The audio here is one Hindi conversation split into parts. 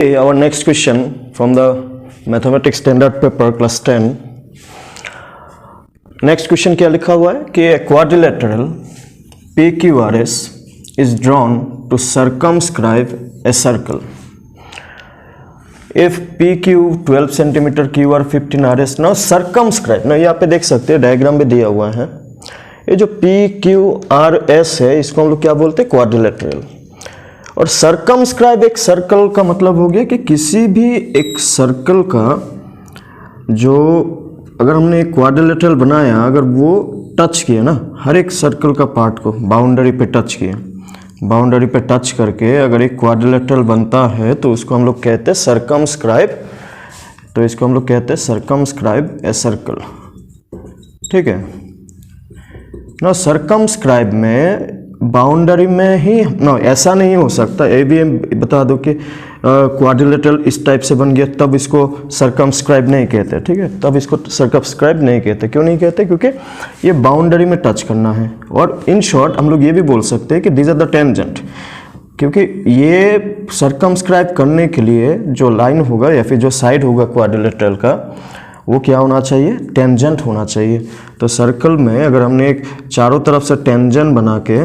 Our next question from the mathematics standard paper class 10. Next question क्या लिखा हुआ है कि quadrilateral PQRS is drawn to circumscribe a circle. If PQ 12 cm, QR 15 RS. now circumscribe. ना यहाँ पे देख सकते हैं डायग्राम में दिया हुआ है, ये जो PQRS है इसको हम लोग क्या बोलते हैं, क्वाड्रिलेटरल। और सर्कमस्क्राइब एक सर्कल का मतलब हो गया कि किसी भी एक सर्कल का जो अगर हमने एक क्वाड्रिलेटरल बनाया, अगर वो टच किया ना, हर एक सर्कल का पार्ट को बाउंड्री पे टच किया, बाउंड्री पे टच करके अगर एक क्वाड्रिलेटरल बनता है तो उसको हम लोग कहते हैं सर्कमस्क्राइब। तो इसको हम लोग कहते हैं सर्कमस्क्राइब ए सर्कल। ठीक है ना। सर्कमस्क्राइब में बाउंड्री में ही ना, ऐसा नहीं हो सकता। ये भी बता दो कि क्वाड्रिलेटरल इस टाइप से बन गया तब इसको सर्कमस्क्राइब नहीं कहते। ठीक है, तब इसको सर्कमस्क्राइब नहीं कहते। क्यों नहीं कहते? क्योंकि ये बाउंड्री में टच करना है। और इन शॉर्ट हम लोग ये भी बोल सकते हैं कि दीज आर द टेंजेंट, क्योंकि ये सर्कमस्क्राइब करने के लिए जो लाइन होगा या फिर जो साइड होगा क्वाड्रिलेटरल का, वो क्या होना चाहिए, टेंजेंट होना चाहिए। तो सर्कल में अगर हमने एक चारों तरफ से टेंजेंट बना के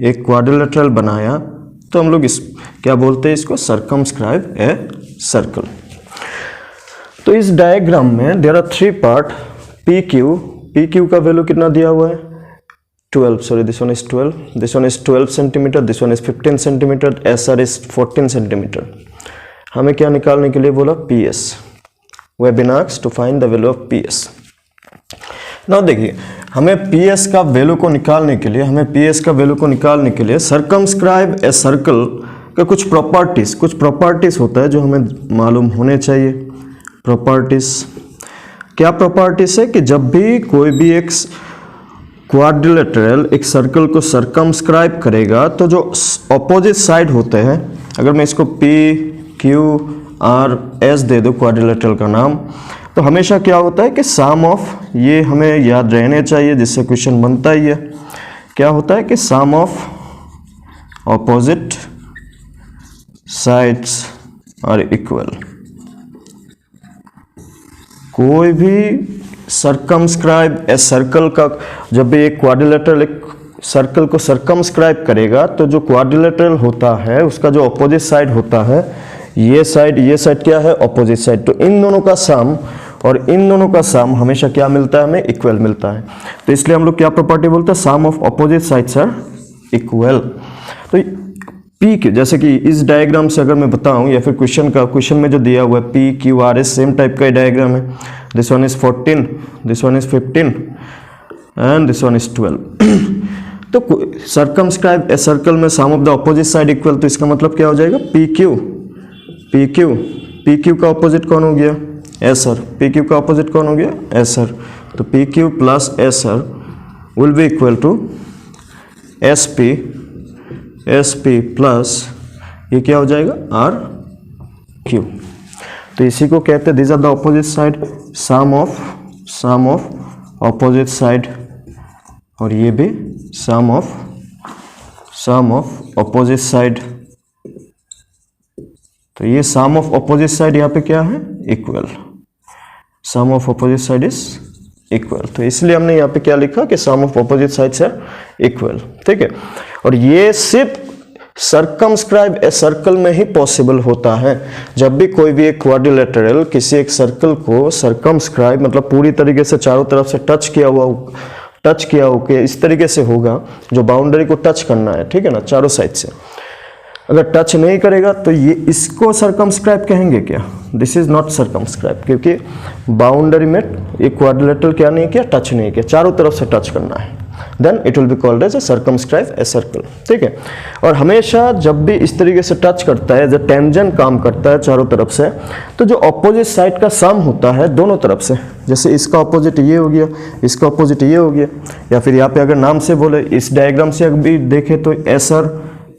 एक क्वाड्रिलेटरल बनाया तो हम लोग इस क्या बोलते हैं, इसको सर्कमस्क्राइब ए सर्कल। तो इस डायग्राम में there are three part. PQ का वैल्यू कितना दिया हुआ है, 12, sorry this one is 12, this one is 12 centimetre, this one is 15 centimetre, SR is 14 centimetre. हमें क्या निकालने के लिए बोला, PS। We have been asked to find the value of PS. Now देखिए, हमें PS का वैल्यू को निकालने के लिए सर्कमस्क्राइब ए सर्कल का कुछ प्रॉपर्टीज होता है जो हमें मालूम होने चाहिए। क्या प्रॉपर्टीज है कि जब भी कोई भी एक क्वाड्रिलेटरल एक सर्कल को सर्कमस्क्राइब करेगा तो जो ऑपोजिट साइड होते हैं, अगर मैं इसको PQRS दे दो क्वाड्रिलेटरल का नाम, तो हमेशा क्या होता है कि सम ऑफ, ये हमें याद रहने चाहिए जिससे क्वेश्चन बनता ही है, क्या होता है कि sum of opposite sides are equal. कोई भी सर्कमस्क्राइब ए सर्कल का, जब भी एक क्वाड्रिलेटरल एक सर्कल को सर्कमस्क्राइब करेगा तो जो क्वाड्रिलेटरल होता है उसका जो ऑपोजिट साइड होता है, ये साइड क्या है, ऑपोजिट साइड। तो इन दोनों का सम और इन दोनों का सम हमेशा क्या मिलता है, हमें इक्वल मिलता है। तो इसलिए हम लोग क्या प्रॉपर्टी बोलते हैं, sum of opposite sides are equal. तो PQ, जैसे कि इस डायग्राम से अगर मैं बताऊं या फिर क्वेश्चन में जो दिया हुआ है PQRS सेम टाइप का डायग्राम है। This one is 14, this one is 15 and this one is 12। तो सर्कमस्क्राइब ए सर्कल में sum of the opposite side equal, तो इसका मतलब क्या हो जाएगा, PQ का ऑपोजिट कौन हो गया, SR। PQ का ऑपोजिट कौन हो गया, SR। तो PQ plus SR will be equal to SP plus ये क्या हो जाएगा, RQ। तो इसी को कहते हैं this are the opposite side, sum of opposite side, और ये भी सम ऑफ ऑपोजिट साइड। तो ये सम ऑफ ऑपोजिट साइड यहाँ पे क्या है, equal. Sum of opposite side is equal. तो इसलिए हमने यहाँ पे क्या लिखा कि sum of opposite sides are equal. ठीक है, और ये सिर्फ सर्कमस्क्राइब ए सर्कल में ही पॉसिबल होता है। जब भी कोई भी एक क्वाड्रिलेटरल किसी एक सर्कल को सर्कमस्क्राइब मतलब पूरी तरीके से चारों तरफ से टच किया हो के इस तरीके से होगा, जो बाउंड्री को टच करना है, ठीक है ना, चारों साइड से। अगर टच नहीं करेगा तो ये इसको सर्कमस्क्राइब कहेंगे क्या, दिस इज नॉट सर्कमस्क्राइब, क्योंकि बाउंड्री में एक क्वाड्रिलेटरल क्या नहीं किया, टच नहीं किया, चारों तरफ से टच करना है, then it will be called as a circumscribe a circle. ठीक है, और हमेशा जब भी इस तरीके से टच करता है, जब टेंजेंट काम करता है चारों तरफ से, तो जो ऑपोजिट साइड का सम होता है दोनों तरफ से, जैसे इसका ऑपोजिट ये हो गया, इसका ऑपोजिट ये हो गया, या फिर यहाँ पे अगर नाम से बोले, इस डायग्राम से अगर भी देखे तो SR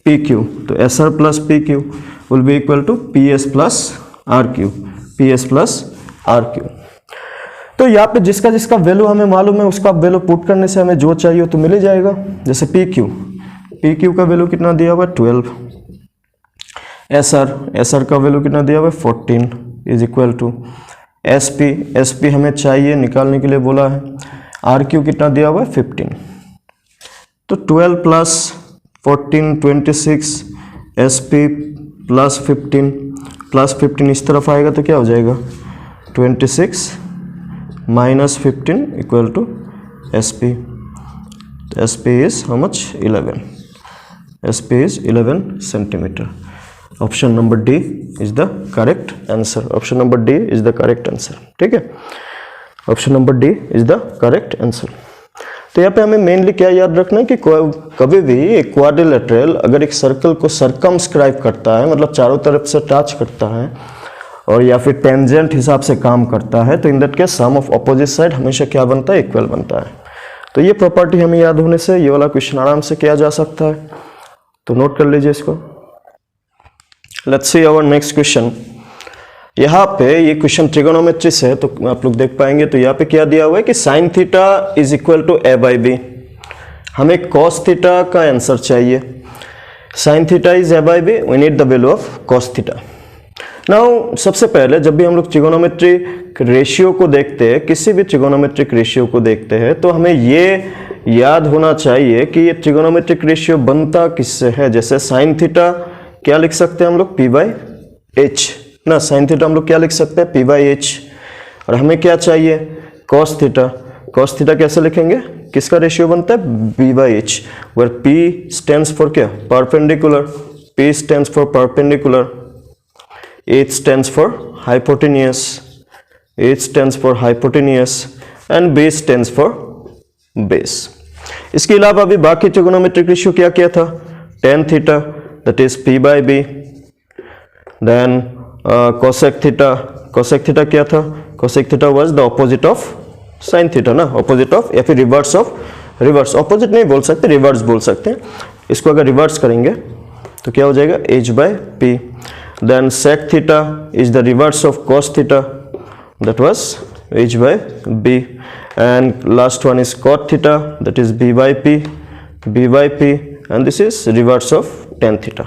PQ, तो SR plus PQ will be equal to PS plus RQ। तो यहाँ पे जिसका वैल्यू हमें मालूम है उसका वैल्यू पुट करने से हमें जो चाहिए तो मिल ही जाएगा। जैसे PQ का वैल्यू कितना दिया हुआ है, 12, एस आर का वैल्यू कितना दिया हुआ है 14 is equal to S P हमें चाहिए निकालने के लिए बोला है, आर क्यू कितना दिया हुआ है 15, तो 12 प्लस 14 26, एस पी प्लस 15 इस तरफ आएगा तो क्या हो जाएगा 26 minus 15 equal to S P, तो S P is how much 11, S P is 11 centimetre. Option number D is the correct answer, option number D is the correct answer, ठीक है, option number D is the correct answer. तो यहाँ पे हमें मेनली क्या याद रखना है कि कभी भी एक क्वाड्रिलेटरल अगर एक सर्कल को सर्कमस्क्राइब करता है, मतलब चारों तरफ से टच करता है और या फिर टेंजेंट हिसाब से काम करता है, तो in that case sum of opposite side हमेशा क्या बनता है, इक्वल बनता है। तो ये प्रॉपर्टी हमें याद होने से ये वाला क्वेश्चन आराम से किया जा सकता है, तो नोट कर लीजिए इसको। Let's see our next question. यहाँ पे ये क्वेश्चन ट्रिगोनोमेट्री से है, तो आप लोग देख पाएंगे, तो यहाँ पे क्या दिया हुआ है कि sine theta is equal to a by b, हमें कॉस थीटा का आंसर चाहिए। Sine theta is a by b, we need the value of cos theta. Now सबसे पहले जब भी हम लोग ट्रिगोनोमेट्रिक रेशियो को देखते हैं, किसी भी ट्रिगोनोमेट्रिक रेशियो को देखते हैं, तो हमें ये याद होना चाहिए कि ये ट्रिगोनोमेट्रिक रेशियो बनता किससे है। जैसे साइन थीटा क्या लिख सकते हैं हम लोग, पी बाई एच ना, साइन थीटा हम लोग क्या लिख सकते हैं, पी बाई एच। और हमें क्या चाहिए, कॉस थीटा, कॉस थीटा कैसे लिखेंगे, किसका रेशियो बनता है, B by H, where P stands for क्या, perpendicular, P stands for perpendicular, H stands for hypotenuse, H stands for hypotenuse and B stands for base. इसके अलावा अभी बाकी ट्रिगोनोमेट्रिक रेशियो क्या क्या था, tan theta that is p by b, then cosec theta क्या था, cosec theta was the opposite of sin theta ना, ऑपोजिट ऑफ या फिर रिवर्स ऑफ, रिवर्स ऑपोजिट नहीं बोल सकते, रिवर्स बोल सकते हैं। इसको अगर रिवर्स करेंगे तो क्या हो जाएगा, h by p। Then sec theta is the reverse of cos theta that was h by b, and last one is cot theta that is b by p, and this is reverse of tan theta।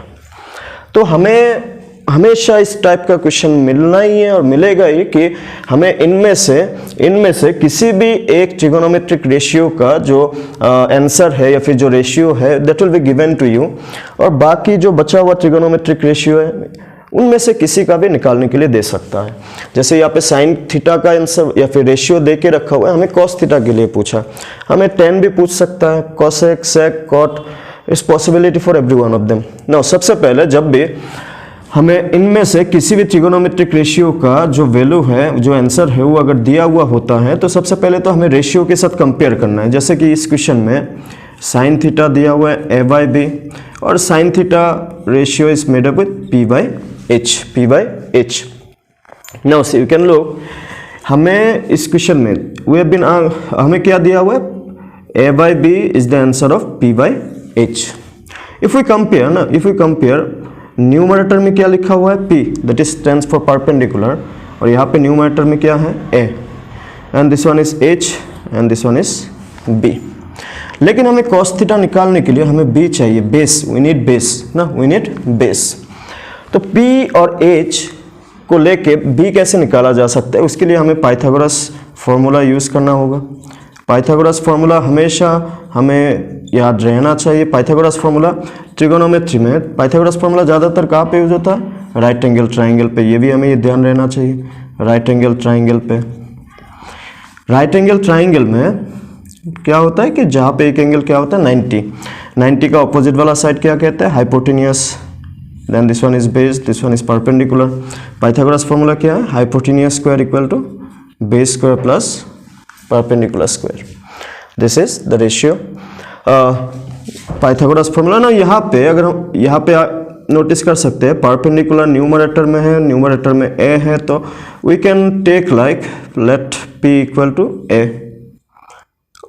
तो हमें हमेशा इस टाइप का क्वेश्चन मिलना ही है और मिलेगा ही कि हमें इनमें से किसी भी एक ट्रिगोनोमेट्रिक रेशियो का जो आंसर है या फिर जो रेशियो है that will be given to you, और बाकी जो बचा हुआ ट्रिगोनोमेट्रिक रेशियो है उनमें से किसी का भी निकालने के लिए दे सकता है। जैसे यहाँ पे साइन थीटा का आंसर या फिर रेशियो दे के रखा हुआ है, हमें कॉस थीटा के लिए पूछा, हमें टेन भी पूछ सकता है, cosec, sec, cot, is possibility for every one of them. Now सबसे पहले जब भी हमें इनमें से किसी भी ट्रिगोनोमेट्रिक रेशियो का जो वैल्यू है, जो आंसर है, वो अगर दिया हुआ होता है तो सबसे पहले तो हमें रेशियो के साथ कंपेयर करना है। जैसे कि इस क्वेश्चन में साइन थीटा दिया हुआ है ए बाई बी, और sine theta ratio is made up with P by H. Now see you can look, हमें इस क्वेश्चन में वी हैव बीन हमें क्या दिया हुआ है, A by B is the answer of P by H. If we compare numerator में क्या लिखा हुआ है, p that is stands for perpendicular, और यहाँ पे न्यूमरेटर में क्या है, a, and this one is h and this one is b। लेकिन हमें cos थीटा निकालने के लिए हमें b चाहिए, बेस, वी नीड बेस ना, वी नीड बेस। तो p और h को लेके b कैसे निकाला जा सकता है, उसके लिए हमें पाइथागोरस फॉर्मूला यूज करना होगा। पाइथागोरस फॉर्मूला हमेशा हमें याद रहना चाहिए। पाइथागोरस फॉर्मूला ट्रिगोनोमेट्री में पाइथागोरस फॉर्मूला ज़्यादातर कहाँ पे यूज होता है, राइट एंगल ट्राइंगल पे, ये भी हमें ये ध्यान रहना चाहिए, राइट एंगल ट्राइंगल पे। राइट एंगल ट्राइंगल में क्या होता है कि जहाँ पे एक एंगल क्या होता है 90 का ऑपोजिट वाला साइड क्या कहते हैं, hypotenuse, then this one is base, this one is perpendicular. Pythagoras formula क्या है, hypotenuse square equal to base square plus perpendicular square, this is the ratio Pythagoras formula ना। यहाँ पे अगर हम यहाँ पे नोटिस कर सकते हैं, परपेंडिकुलर न्यूमरेटर में है, न्यूमरेटर में a है, तो we can take like let p equal to a,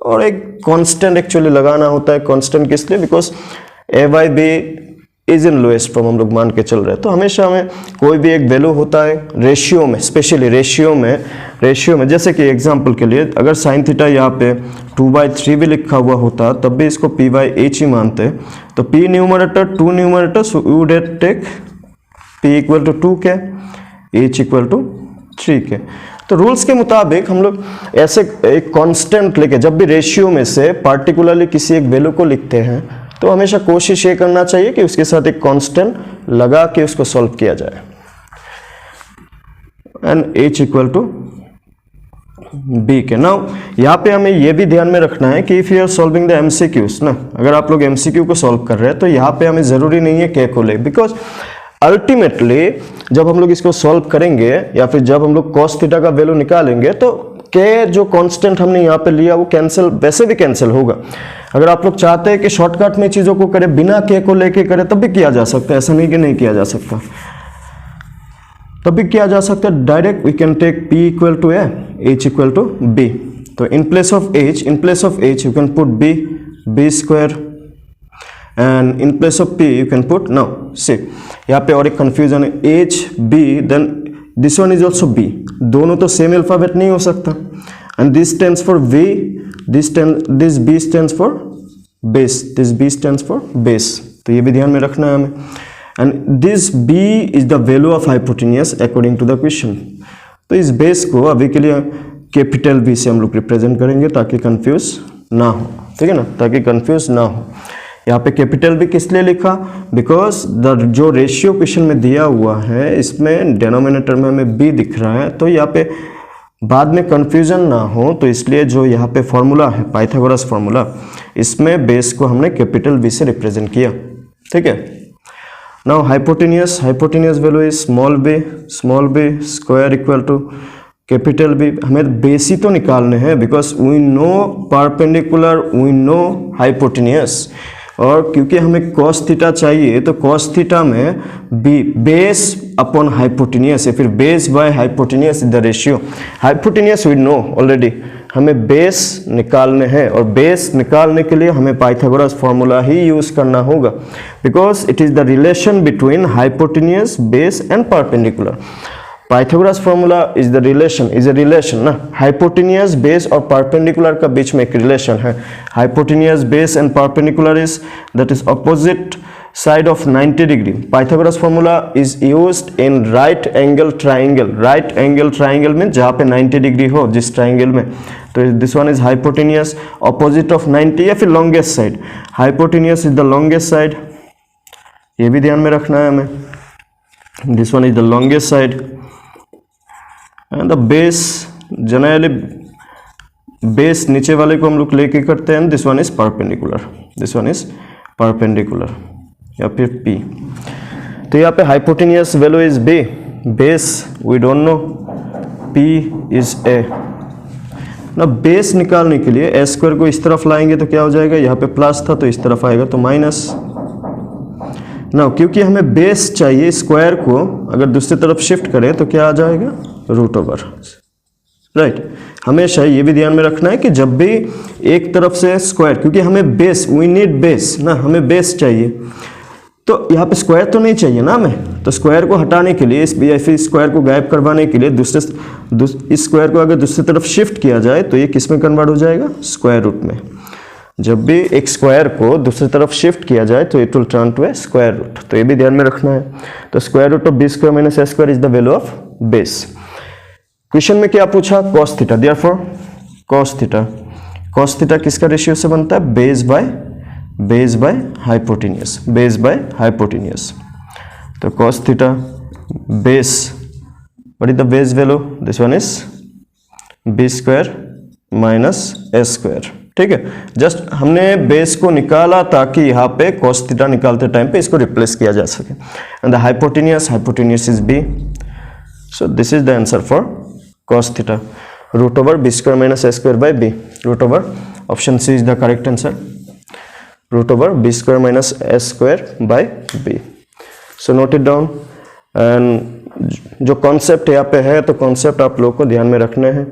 और एक कांस्टेंट एक्चुअली लगाना होता है। कांस्टेंट किस लिए, because a by B is in lowest form हम लोग मान के चल रहे हैं। तो हमेशा हमें कोई भी एक वैल्यू होता है रेशियो में, स्पेशली रेशियो में जैसे कि एग्जांपल के लिए अगर साइन थीटा यहाँ पे 2/3 भी लिखा हुआ होता तब भी इसको p बाई एच ही मानते, तो p numerator 2 numerator, so you would take p equal to 2k, h equal to 3k। तो रूल्स के मुताबिक हम लोग ऐसे एक कांस्टेंट लेके जब भी रेशियो में से पार्टिकुलरली किसी एक वैल्यू को लिखते हैं तो हमेशा कोशिश ये करना चाहिए कि उसके साथ एक कांस्टेंट लगा के उसको सॉल्व किया जाए। And h equal to b के। नाउ यहाँ पे हमें ये भी ध्यान में रखना है कि if you are solving the MCQs ना, अगर आप लोग एमसीक्यू को सॉल्व कर रहे हैं तो यहाँ पे हमें जरूरी नहीं है k को ले, बिकॉज अल्टीमेटली जब हम लोग इसको सॉल्व करेंगे या फिर जब हम लोग cos थीटा का वैल्यू निकालेंगे तो k जो कांस्टेंट हमने यहाँ पे लिया वो कैंसिल, वैसे भी कैंसिल होगा। अगर आप लोग चाहते हैं कि शॉर्टकट में चीजों को करें बिना k को लेके करें तब भी किया जा सकता है, ऐसा नहीं कि नहीं किया जा सकता, तब भी किया जा सकता है। Direct we can take p equal to a, h equal to b। तो in place of h you can put b square, and in place of p you can put, now see यहाँ पे और एक कंफ्यूजन है, h b then this one is also b, दोनों तो सेम अल्फाबेट नहीं हो सकता। And this stands for v, this b stands for base, this b stands for base, तो ये भी ध्यान में रखना है हमें। And this b is the value of hypotenuse according to the question. तो इस बेस को अभी के लिए कैपिटल B से हम लोग रिप्रेजेंट करेंगे ताकि कंफ्यूज ना हो, ठीक है ना, ताकि कंफ्यूज ना हो। यहाँ पे कैपिटल B किस लिए लिखा, बिकॉज द जो रेशियो क्वेश्चन में दिया हुआ है इसमें डिनोमिनेटर में हमें b दिख रहा है, तो यहाँ पे बाद में कंफ्यूजन ना हो तो इसलिए जो यहाँ पे फॉर्मूला है पाइथागोरस फॉर्मूला, इसमें बेस को हमने कैपिटल B से रिप्रेजेंट किया, ठीक है। Now hypotenuse value is small b square equal to capital B। हमें बेस ही तो निकालने हैं because we know perpendicular, we know hypotenuse, और क्योंकि हमें cos थीटा चाहिए तो cos थीटा में b बेस अपॉन हाइपोटेन्यूज है, फिर base by hypotenuse is the ratio. Hypotenuse we know already, हमें बेस निकालने हैं और बेस निकालने के लिए हमें पाइथागोरस फॉर्मूला ही यूज करना होगा, because it is the relation between hypotenuse, base and perpendicular. Pythagoras formula is the relation, is a relation ना, हाइपोटेन्यूज, बेस और परपेंडिकुलर का बीच में एक रिलेशन है। Hypotenuse, base and perpendicular is that is opposite side of 90 degree. Pythagoras formula is used in right angle triangle. Right angle triangle में जहाँ पे 90 डिग्री हो जिस ट्राइंगल में, तो this one is hypotenuse, opposite of 90 या फिर longest side. Hypotenuse is the longest side, ये भी ध्यान में रखना है हमें, this one is the longest side. And the base generally base नीचे वाले को हम लोग लेके करते हैं, this one is perpendicular, this one is perpendicular या फिर p। तो यहाँ पे hypotenuse value is b, base we don't know, p is a ना। बेस निकालने के लिए a स्क्वायर को इस तरफ लाएंगे तो क्या हो जाएगा, यहाँ पे प्लस था तो इस तरफ आएगा तो माइनस ना, क्योंकि हमें बेस चाहिए, स्क्वायर को अगर दूसरी तरफ शिफ्ट करें तो क्या आ जाएगा, रूट ओवर, राइट। हमेशा ये भी ध्यान में रखना है कि जब भी एक तरफ से स्क्वायर, क्योंकि हमें बेस, वी नीड बेस ना, हमें बेस चाहिए, तो यहाँ पे स्क्वायर तो नहीं चाहिए ना हमें, तो स्क्वायर को हटाने के लिए, इस स्क्वायर को गायब करवाने के लिए इस स्क्वायर को अगर दूसरी तरफ शिफ्ट किया जाए तो ये किस में कन्वर्ट हो जाएगा, स्क्वायर रूट में। जब भी एक स्क्वायर को दूसरी तरफ शिफ्ट किया जाए तो it will turn to a square root, तो ये भी ध्यान में रखना है। तो square root of b square minus a square is the value of base. Question में क्या पूछा, cos theta, therefore cos theta किसका रेशियो से बनता है, base by hypotenuse, base by hypotenuse. तो cos theta base, what is the base value, this one is b square minus a square, ठीक है। जस्ट हमने बेस को निकाला ताकि यहाँ पे cos थीटा निकालते टाइम पे इसको रिप्लेस किया जा सके। And the hypotenuse is b, so this is the answer for cos theta, root over b square minus a square by b, root over, option C is the correct answer, root over b square minus a square by b। So note it down. And जो कॉन्सेप्ट यहाँ पे है तो कॉन्सेप्ट आप लोगों को ध्यान में रखने हैं।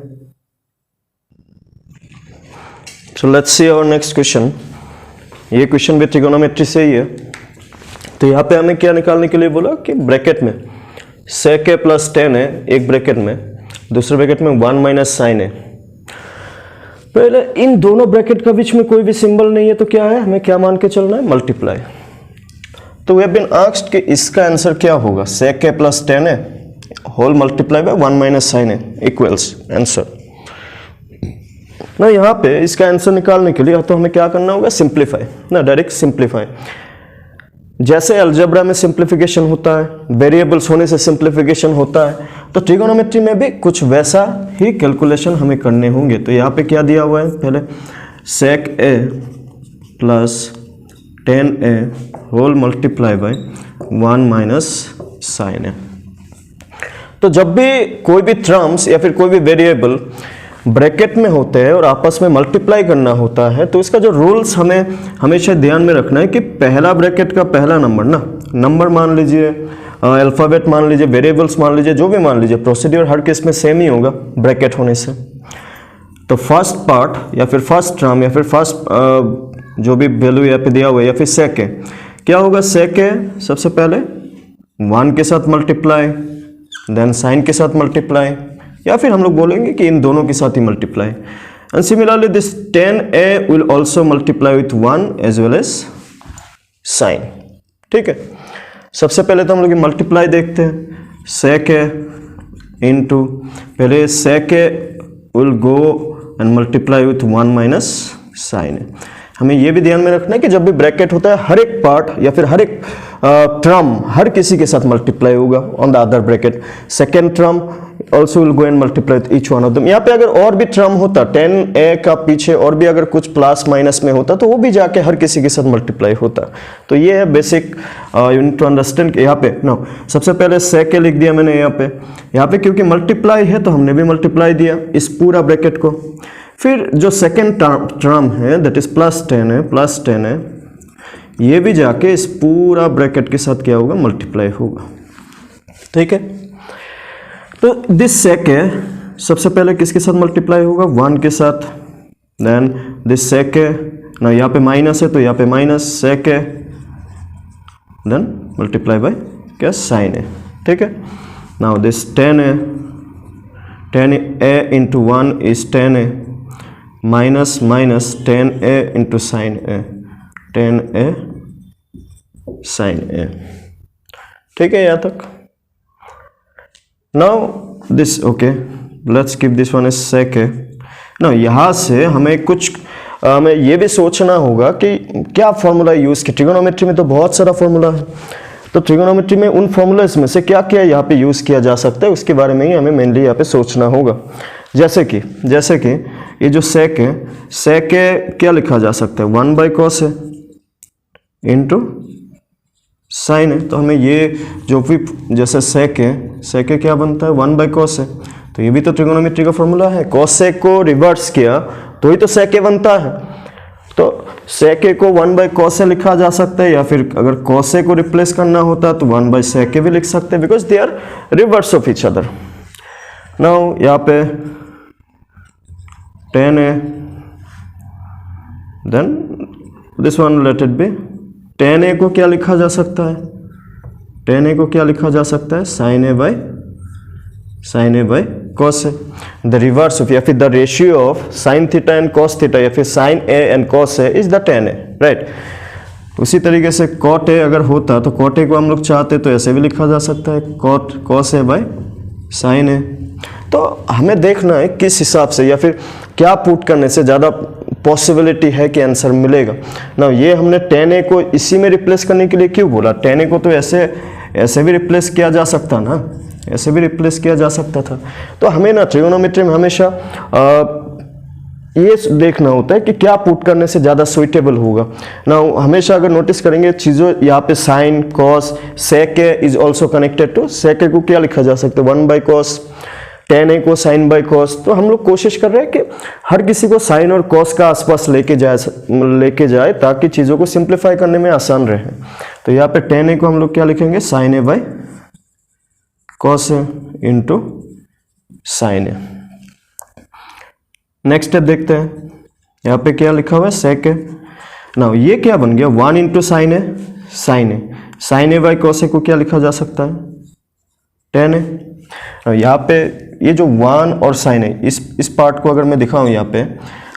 So let's see our next question। ये क्वेश्चन भी ट्रिगोनोमेट्री से ही है। तो यहाँ पे हमें क्या निकालने के लिए बोला कि ब्रैकेट में sec a प्लस 10 है एक ब्रैकेट में, दूसरे ब्रैकेट में 1 माइनस साइन है। पहले इन दोनों ब्रैकेट का बीच में कोई भी सिंबल नहीं है तो क्या है, हमें क्या मान के चलना है, मल्टीप्लाई। तो वी हैव बीन आस्क्ड कि इसका आंसर क्या होगा, sec a plus ten A whole multiply by 1 minus sine a equals answer ना। यहाँ पे इसका आंसर निकालने के लिए तो हमें क्या करना होगा, सिंप्लीफाई ना, डायरेक्ट सिंप्लीफाई। जैसे अलजेब्रा में सिंप्लीफिकेशन होता है, वेरिएबल्स होने से सिंप्लीफिकेशन होता है, तो ट्रिगोनोमेट्री में भी कुछ वैसा ही कैलकुलेशन हमें करने होंगे। तो यहाँ पे क्या दिया हुआ है, पहले sec a plus ten A whole multiply by 1 minus sine A. तो जब भी कोई भी टर्म्स या फिर कोई भी वेरिएबल ब्रैकेट में होते हैं और आपस में मल्टीप्लाई करना होता है, तो इसका जो रूल्स हमें हमेशा ध्यान में रखना है कि पहला ब्रैकेट का पहला नंबर ना, नंबर मान लीजिए, अल्फ़ाबेट मान लीजिए, वेरिएबल्स मान लीजिए, जो भी मान लीजिए, प्रोसीड्यूर हर केस में सेम ही होगा ब्रैकेट होने से। तो फर्स्ट पार्ट या फिर फर्स्ट टर्म या फिर फर्स्ट जो भी वैल्यू यहाँ पे दिया हुआ है या फिर sec a, क्या होगा, sec a सबसे पहले 1 के साथ मल्टीप्लाई, देन साइन के साथ मल्टीप्लाई, या फिर हम लोग बोलेंगे कि इन दोनों के साथ ही multiply. And similarly this 10a will also multiply with 1 as well as sine. ठीक है, सबसे पहले तो हम लोग मल्टीप्लाई देखते हैं, sec a इनटू, पहले sec a will go and multiply with 1 minus sine A. हमें यह भी ध्यान में रखना है कि जब भी ब्रैकेट होता है, हर एक पार्ट या फिर हर एक टर्म हर किसी के साथ मल्टीप्लाई होगा on the other bracket. Second term also will go and multiply with each one of them. यहाँ पे अगर और भी टर्म होता 10a का पीछे और भी अगर कुछ प्लस माइनस में होता तो वो भी जाके हर किसी के साथ मल्टीप्लाई होता। तो ये है basic, you need to understand. यहाँ पे नो, सबसे पहले sec a लिख दिया मैंने यहाँ पे क्योंकि मल्टीप्लाई है तो हमने भी मल्टीप्लाई दिया इस पूरा ब्रैकेट को। फिर जो सेकेंड टर्म है दैट इज प्लस 10 है, ये भी जाके इस पूरा ब्रैकेट के साथ क्या होगा, मल्टीप्लाई होगा। ठीक है, तो दिस sec a सबसे पहले किसके साथ मल्टीप्लाई होगा, 1 के साथ। देन दिस sec a ना, यहाँ पे माइनस है तो यहाँ पे minus sec a, then multiply by क्या, साइन a। ठीक है, now this 10a into 1 is 10a minus minus 10a into sine a, 10a sine a। ठीक है यहाँ तक। Now this okay, let's keep this one is sec a। ना यहाँ से हमें कुछ हमें ये भी सोचना होगा कि क्या फॉर्मूला यूज़ किया। ट्रिगोनोमेट्री में तो बहुत सारा फॉर्मूला है, तो ट्रिगोनोमेट्री में उन फॉर्मूलाज में से क्या क्या यहाँ पे यूज़ किया जा सकता है उसके बारे में ही हमें मेनली यहाँ पे सोचना होगा। जैसे कि ये जो sec a क्या लिखा जा सकता है, 1 बाई कॉस है इंटू साइन है। तो हमें ये जो भी जैसे sec a क्या बनता है, 1 बाई कॉस है, तो ये भी तो ट्रिगोनोमेट्री का फॉर्मूला है। cos a को रिवर्स किया तो ही तो sec a बनता है। तो sec a को 1 बाई cos a लिखा जा सकता है, या फिर अगर cos a को रिप्लेस करना होता है तो 1 बाई sec a भी लिख सकते हैं, because they are reverse of each other. Now यहाँ पे 10a, then this one let it be 10a को क्या लिखा जा सकता है, 10a को क्या लिखा जा सकता है, sin a by cos a। The reverse of या फिर the ratio of sin theta and cos theta या फिर sin a and cos a is the 10a, right. उसी तरीके से cot a अगर होता तो cot a को हम लोग चाहते तो ऐसे भी लिखा जा सकता है, cos a by sin a। तो हमें देखना है किस हिसाब से या फिर क्या पुट करने से ज़्यादा पॉसिबिलिटी है कि आंसर मिलेगा ना। ये हमने 10a को इसी में रिप्लेस करने के लिए क्यों बोला, 10a को तो ऐसे भी रिप्लेस किया जा सकता ना, ऐसे भी रिप्लेस किया जा सकता था। तो हमें ना ट्रिगोनोमेट्री में हमेशा ये देखना होता है कि क्या पुट करने से ज़्यादा सुइटेबल होगा ना। हमेशा अगर नोटिस करेंगे चीज़ों, यहाँ पे sine cos sec a is also connected to, sec a को क्या लिखा जा सकता है, 1 बाई कॉस, 10a को साइन बाई कॉस। तो हम लोग कोशिश कर रहे हैं कि हर किसी को साइन और कॉस का आसपास लेके जाए ताकि चीज़ों को सिंप्लीफाई करने में आसान रहे। तो यहाँ पे 10a को हम लोग क्या लिखेंगे, sin a by cos a into sine a। Next step देखते हैं, यहाँ पे क्या लिखा हुआ है, sec a। ना ये क्या बन गया, 1 into sine a by cos a को क्या लिखा जा सकता है, 10a। यहाँ पे ये जो 1 और साइन है, इस पार्ट को अगर मैं दिखाऊं यहाँ पे,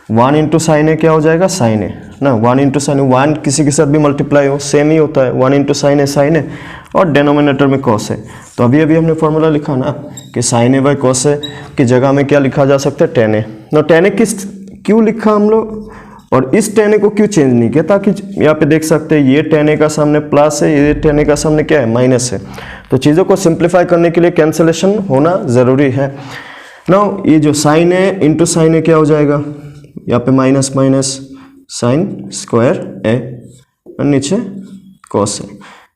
1 इंटू साइन ए क्या हो जाएगा, साइन ए ना, 1 इंटू साइन ए, 1 किसी के साथ भी मल्टीप्लाई हो सेम ही होता है, 1 इंटू साइन ए और डेनोमिनेटर में कॉस है। तो अभी अभी हमने फॉर्मूला लिखा ना कि sign A by cos A की जगह में क्या लिखा जा सकता है, टेन ए। ना टेन ए क्यों लिखा हम लोग, और इस टेन ए को क्यों चेंज नहीं किया, ताकि यहाँ पे देख सकते हैं ये टेन ए का सामने प्लस है, ये टेन ए का सामने क्या है, माइनस है। तो चीज़ों को सिंप्लीफाई करने के लिए कैंसिलेशन होना ज़रूरी है। नाउ ये जो साइन ए इंटू साइन ए क्या हो जाएगा, यहाँ पे माइनस माइनस साइन स्क्वायर ए और नीचे कॉस ए।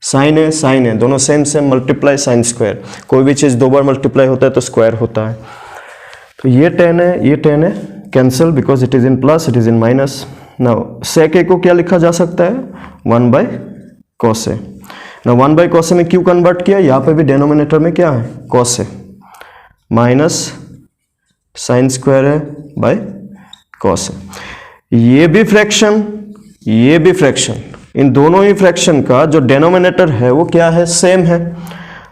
साइन ए दोनों same same multiply sine square, कोई भी चीज़ 2 बार मल्टीप्लाई होता है तो स्क्वायर होता है। तो ये टेन है cancel because it is in plus, it is in minus. Now sec A को क्या लिखा जा सकता है, 1 बाई कॉस ए। ना 1 बाई कॉस ए में क्यों कन्वर्ट किया, यहाँ पे भी डेनोमिनेटर में क्या है, cos A minus sine square है बाई कॉस है। ये भी फ्रैक्शन, ये भी फ्रैक्शन, इन दोनों ही फ्रैक्शन का जो डेनोमिनेटर है वो क्या है, सेम है।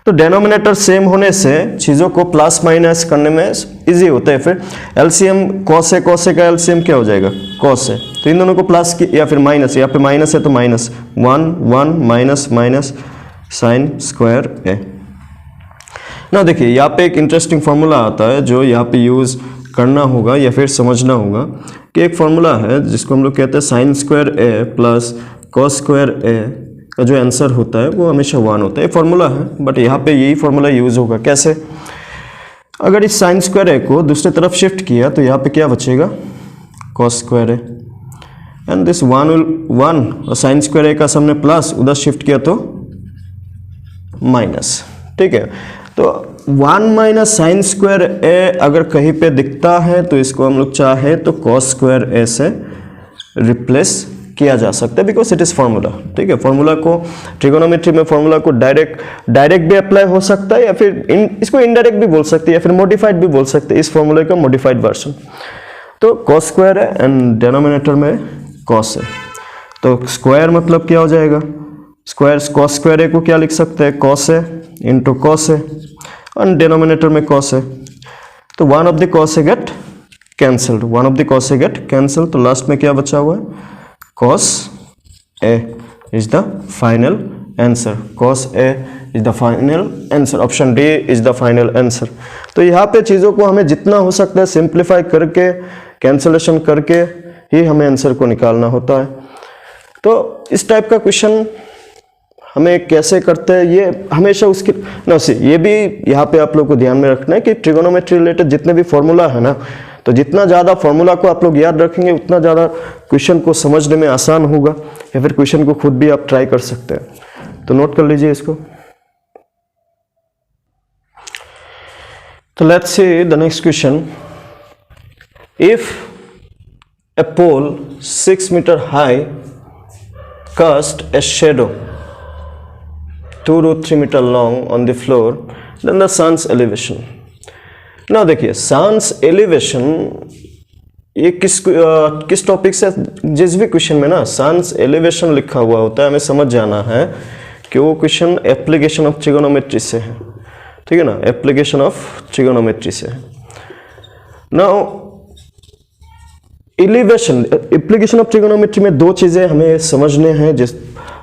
तो डेनोमिनेटर सेम होने से चीज़ों को प्लस माइनस करने में इजी होता है। फिर एलसीएम कॉस ए का एलसीएम क्या हो जाएगा, कॉस ए। तो इन दोनों को प्लस की या फिर माइनस, यहाँ पे माइनस है तो minus 1 minus minus sine square A. ना देखिए यहाँ पे एक इंटरेस्टिंग फार्मूला आता है जो यहाँ पे यूज़ करना होगा या फिर समझना होगा कि एक फार्मूला है जिसको हम लोग कहते हैं साइन स्क्वायर ए प्लस कॉस स्क्वायर ए का जो आंसर होता है वो हमेशा 1 होता है। ये फार्मूला है बट यहाँ पे यही फार्मूला यूज़ होगा। कैसे, अगर इस साइन स्क्वायर ए को दूसरी तरफ शिफ्ट किया तो यहाँ पे क्या बचेगा, cos square A and this 1 और साइन स्क्वायर ए का सामने प्लस, उधर शिफ्ट किया तो माइनस। ठीक है, तो 1 माइनस साइन स्क्वायर ए अगर कहीं पे दिखता है तो इसको हम लोग चाहे तो कॉस स्क्वायर ए से रिप्लेस किया जा सकता है बिकॉज इट इज फार्मूला। ठीक है, फार्मूला को ट्रिगोनोमेट्री में फार्मूला को डायरेक्ट भी अप्लाई हो सकता है या फिर इसको इनडायरेक्ट भी बोल सकते हैं या फिर मॉडिफाइड भी बोल सकते हैं, इस फार्मूले का मॉडिफाइड वर्जन। तो कॉस स्क्वायर है एंड डिनोमिनेटर में कॉस है, तो स्क्वायर मतलब क्या हो जाएगा, स्क्वायर कॉस स्क्वायर ए को क्या लिख सकते हैं, cos A into cos A और डिनोमिनेटर में कॉस है। तो 1 of the cos A get cancelled, 1 of the cos A get cancelled. तो लास्ट में क्या बचा हुआ है, cos A is the final answer, cos A is the final answer, option D is the final answer. तो यहाँ पे चीज़ों को हमें जितना हो सकता है सिंप्लीफाई करके कैंसलेशन करके ही हमें आंसर को निकालना होता है। तो इस टाइप का क्वेश्चन हमें कैसे करते हैं ये हमेशा उसकी ये भी यहाँ पे आप लोग को ध्यान में रखना है कि ट्रिगोनोमेट्री रिलेटेड जितने भी फॉर्मूला है ना, तो जितना ज़्यादा फॉर्मूला को आप लोग याद रखेंगे उतना ज़्यादा क्वेश्चन को समझने में आसान होगा या फिर क्वेश्चन को खुद भी आप ट्राई कर सकते हैं। तो नोट कर लीजिए इसको। तो let's see the next question. If a pole 6 meter high cast a shadow 2√3 meter long on the floor, then the sun's elevation. Now देखिए sun's elevation ये किस टॉपिक से, जिस भी क्वेश्चन में ना sun's elevation लिखा हुआ होता है हमें समझ जाना है कि वो क्वेश्चन एप्लीकेशन ऑफ ट्रिगोनोमेट्री से है। ठीक है ना, एप्लीकेशन ऑफ ट्रिगोनोमेट्री से है। Now elevation, application of trigonometry में 2 चीजें हमें समझने हैं,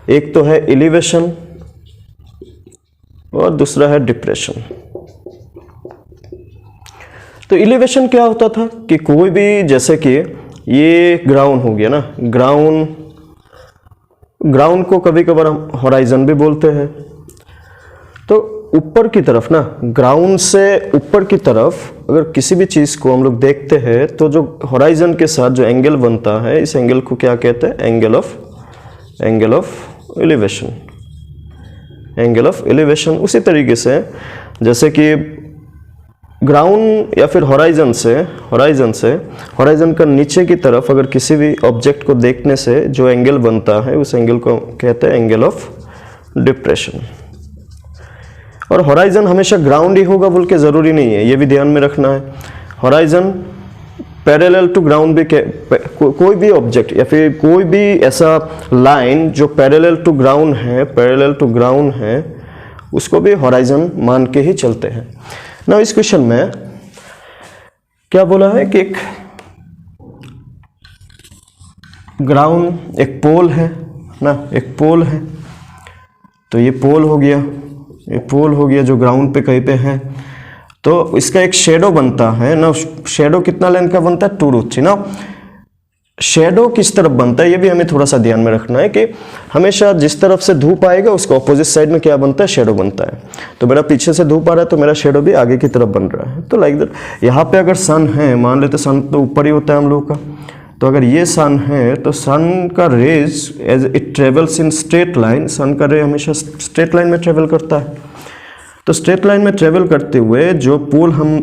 एक तो है एलिवेशन और दूसरा है डिप्रेशन। तो एलिवेशन क्या होता था कि कोई भी, जैसे कि ये ग्राउंड हो गया ना, ग्राउंड को कभी कभार हम हॉराइजन भी बोलते हैं। तो ऊपर की तरफ ना, ग्राउंड से ऊपर की तरफ अगर किसी भी चीज़ को हम लोग देखते हैं तो जो हॉराइजन के साथ जो एंगल बनता है, इस एंगल को क्या कहते हैं, angle of elevation, angle of elevation. उसी तरीके से जैसे कि ग्राउंड या फिर हॉराइजन का नीचे की तरफ अगर किसी भी ऑब्जेक्ट को देखने से जो एंगल बनता है उस एंगल को कहते हैं एंगल ऑफ डिप्रेशन। और हॉराइजन हमेशा ग्राउंड ही होगा बोल के ज़रूरी नहीं है, ये भी ध्यान में रखना है। हॉराइजन पैरेलल टू ग्राउंड भी, कोई भी ऑब्जेक्ट या फिर कोई भी ऐसा लाइन जो पैरेलल टू ग्राउंड है उसको भी हॉराइजन मान के ही चलते हैं ना। इस क्वेश्चन में क्या बोला है कि एक ग्राउंड एक पोल है ना, एक पोल है, तो ये पोल हो गया, ये पोल हो गया जो ग्राउंड पे कहीं पे है। तो इसका एक शेडो बनता है ना, शेडो कितना लेंथ का बनता है 2√3 ना। शेडो किस तरफ बनता है ये भी हमें थोड़ा सा ध्यान में रखना है कि हमेशा जिस तरफ से धूप आएगा उसका ऑपोजिट साइड में क्या बनता है, शेडो बनता है। तो मेरा पीछे से धूप आ रहा है तो मेरा शेडो भी आगे की तरफ बन रहा है। तो लाइक दैट यहाँ पे अगर सन है, मान लेते सन तो ऊपर ही होता है हम लोग का, तो अगर ये सन है तो सन का rays as it travels in straight line, sun का रे हमेशा स्ट्रेट लाइन में ट्रेवल करता है। तो स्ट्रेट लाइन में ट्रेवल करते हुए जो पोल हम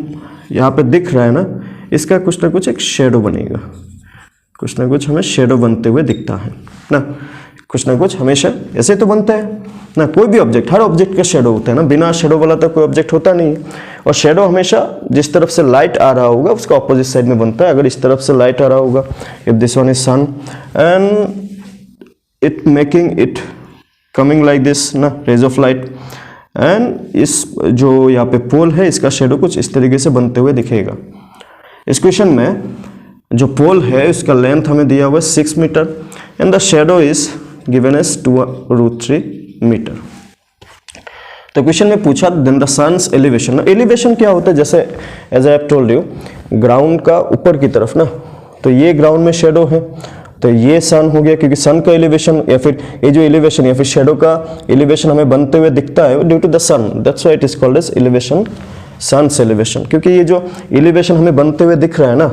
यहाँ पे दिख रहा है ना, इसका कुछ ना कुछ एक शेडो बनेगा, कुछ ना कुछ हमें शेडो बनते हुए दिखता है ना, कुछ ना कुछ हमेशा ऐसे तो बनता है ना। कोई भी ऑब्जेक्ट, हर ऑब्जेक्ट का शेडो होता है ना, बिना शेडो वाला तो कोई ऑब्जेक्ट होता नहीं है। और शेडो हमेशा जिस तरफ से लाइट आ रहा होगा उसका ऑपोजिट साइड में बनता है। अगर इस तरफ से लाइट आ रहा होगा, if this one is sun and it making it coming like this ना, रेज ऑफ लाइट, एंड इस जो यहाँ पे पोल है इसका शेडो कुछ इस तरीके से बनते हुए दिखेगा। इस क्वेश्चन में जो पोल है उसका लेंथ हमें दिया हुआ है 6 metre and the shadow is given as 2√3 metre. तो क्वेश्चन में पूछा then the sun's elevation. Elevation क्या होता है, जैसे as I have told you, ground का ऊपर की तरफ ना, तो ये ग्राउंड में शेडो है, तो ये सन हो गया क्योंकि सन का एलिवेशन या फिर ये जो एलिवेशन या फिर शेडो का एलिवेशन हमें बनते हुए दिखता है due to the sun, that's why it is called as elevation, sun's elevation. क्योंकि ये जो एलिवेशन हमें बनते हुए दिख रहा है ना,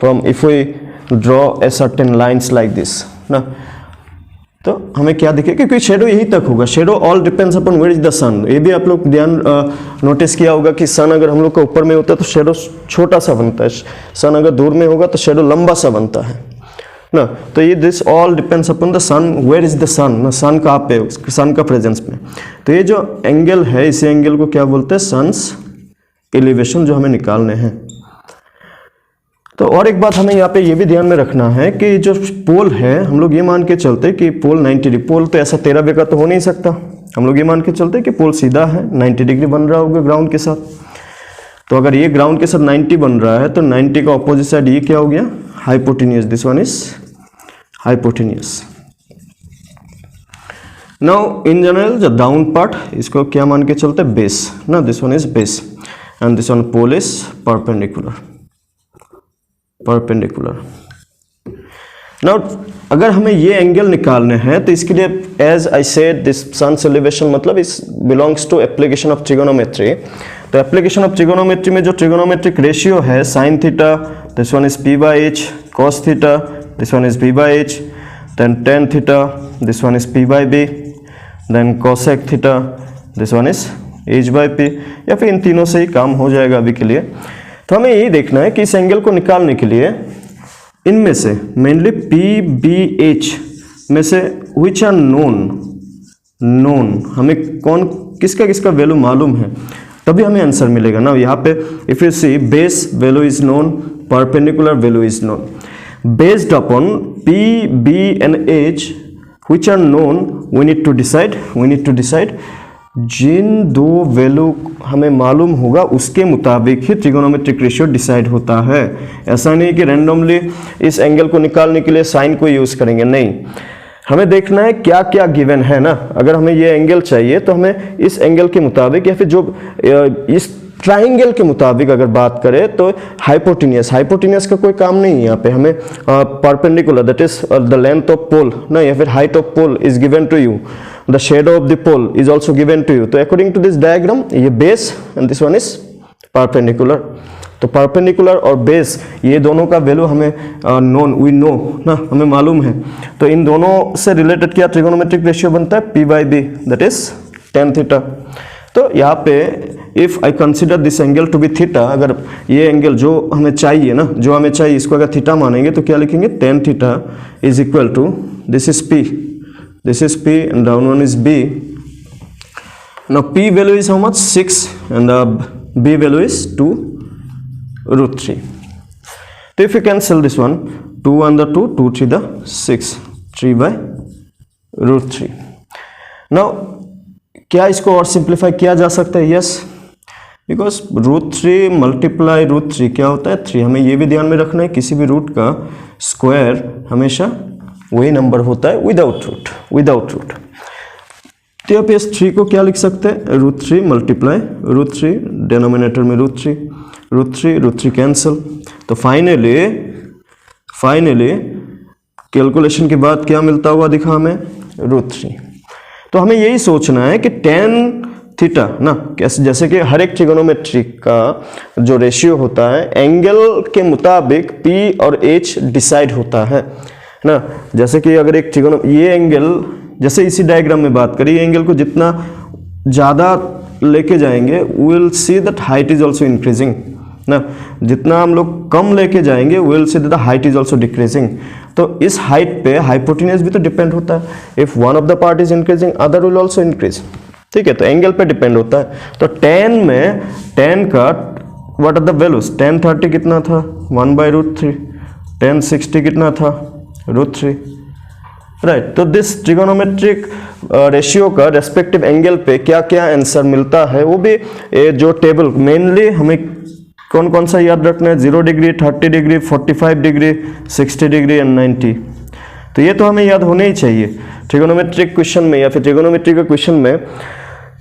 from if we draw a certain lines like this ना, तो हमें क्या दिखेगा, क्योंकि शेडो यही तक होगा। Shadow all depends upon where is the sun. ये भी आप लोग ध्यान नोटिस किया होगा कि सन अगर हम लोग का ऊपर में होता है तो शेडो छोटा सा बनता है, सन अगर दूर में होगा तो शेडो लंबा सा बनता है ना। तो ये this all depends upon the sun, where is the sun ना, सन कहाँ पे, सन का प्रेजेंस में। तो ये जो एंगल है, इसी एंगल को क्या बोलते हैं, सन्स एलिवेशन, जो हमें निकालने हैं। तो और एक बात हमें यहाँ पे ये भी ध्यान में रखना है कि जो पोल है, हम लोग ये मान के चलते कि पोल 90 डिग्री, पोल तो ऐसा 13 बेगा तो हो नहीं सकता, हम लोग ये मान के चलते कि पोल सीधा है, 90 डिग्री बन रहा होगा ग्राउंड के साथ। तो अगर ये ग्राउंड के साथ 90 बन रहा है तो 90 का ऑपोजिट साइड ये क्या हो गया, hypotenuse, this one is hypotenuse. Now in general जो डाउन पार्ट, इसको क्या मान के चलते, बेस ना, this one is base and this one pole is perpendicular, perpendicular. Now अगर हमें ये एंगल निकालने हैं तो इसके लिए as I said this sun's elevation मतलब इस belongs to application of trigonometry. तो एप्लीकेशन ऑफ ट्रिगोनोमेट्री में जो ट्रिगोनोमेट्रिक रेशियो है, sine theta, this one is p by h, cos theta, this one is b by h, then tan theta, this one is p by b, then cosec theta, this one is h by p, या फिर इन तीनों से ही काम हो जाएगा अभी के लिए। तो हमें यही देखना है कि इस एंगल को निकालने के लिए इनमें से मेनली PBH में से विच आर नोन, हमें कौन किसका किसका वैल्यू मालूम है तभी हमें आंसर मिलेगा ना। यहाँ पे if you see base value is known, perpendicular value is known, based upon P, B and H which are known we need to decide जिन दो वैल्यू हमें मालूम होगा उसके मुताबिक ही ट्रिगोनोमेट्रिक रेशियो डिसाइड होता है। ऐसा नहीं कि रैंडमली इस एंगल को निकालने के लिए साइन को यूज करेंगे, नहीं, हमें देखना है क्या क्या गिवन है ना। अगर हमें ये एंगल चाहिए तो हमें इस एंगल के मुताबिक या फिर जो इस ट्राइंगल के मुताबिक अगर बात करें तो हाइपोटेनियस का कोई काम नहीं है यहाँ पे। हमें perpendicular that is the length of pole ना, या फिर height of pole is given to you, the shadow of the pole is also given to you. तो अकॉर्डिंग टू दिस डायग्राम ये base and this one is perpendicular. तो परपेंडिकुलर और बेस ये दोनों का वैल्यू हमें नोन, वी नो ना, हमें मालूम है। तो इन दोनों से रिलेटेड क्या ट्रिगोनोमेट्रिक रेशियो बनता है, P by B that is tan theta. तो यहाँ पे if I consider this angle to be theta, अगर ये एंगल जो हमें चाहिए ना, जो हमें चाहिए इसको अगर थीटा मानेंगे तो क्या लिखेंगे, tan theta is equal to this is P and down one is B. Now P value is how much, 6 and B value is 2√3. So if you cancel this one, 2 and the 2, 2 3 the 6, 3 by √3. Now क्या इसको और सिंप्लीफाई किया जा सकता है, यस, बिकॉज √3 मल्टीप्लाई √3 क्या होता है, 3। हमें ये भी ध्यान में रखना है किसी भी रूट का स्क्वायर हमेशा वही नंबर होता है विदाउट रूट। तो यहाँ पे इस 3 को क्या लिख सकते हैं, √3 मल्टीप्लाई √3, डिनोमिनेटर में √3 कैंसिल। तो फाइनली कैलकुलेशन के बाद क्या मिलता हुआ दिखा हमें, √3। तो हमें यही सोचना है कि tan थीटा ना, कैसे, जैसे कि हर एक ट्रिगोनोमेट्री का जो रेशियो होता है एंगल के मुताबिक P और H डिसाइड होता है ना। जैसे कि अगर एक ये एंगल, जैसे इसी डायग्राम में बात करें, एंगल को जितना ज़्यादा लेके जाएंगे we will see that height is also increasing ना, जितना हम लोग कम लेके जाएंगे we will see that the height is also decreasing. तो इस हाइट पे हाइपोटेन्यूज भी तो डिपेंड होता है। If one of the part is increasing other will also increase, ठीक है। तो एंगल पे डिपेंड होता है। तो tan का what are the values, tan 30 कितना था 1/√3, tan 60 कितना था √3, राइट। तो दिस ट्रिगोनोमेट्रिक रेशियो का रेस्पेक्टिव एंगल पे क्या क्या आंसर मिलता है, वो भी जो टेबल मेनली हमें कौन कौन सा याद रखना है, 0 degree, 30 degree, 45 degree, 60 degree and 90। तो ये तो हमें याद होने ही चाहिए ट्रिगोनोमेट्रिक क्वेश्चन में, या फिर ट्रिगोनोमेट्री का क्वेश्चन में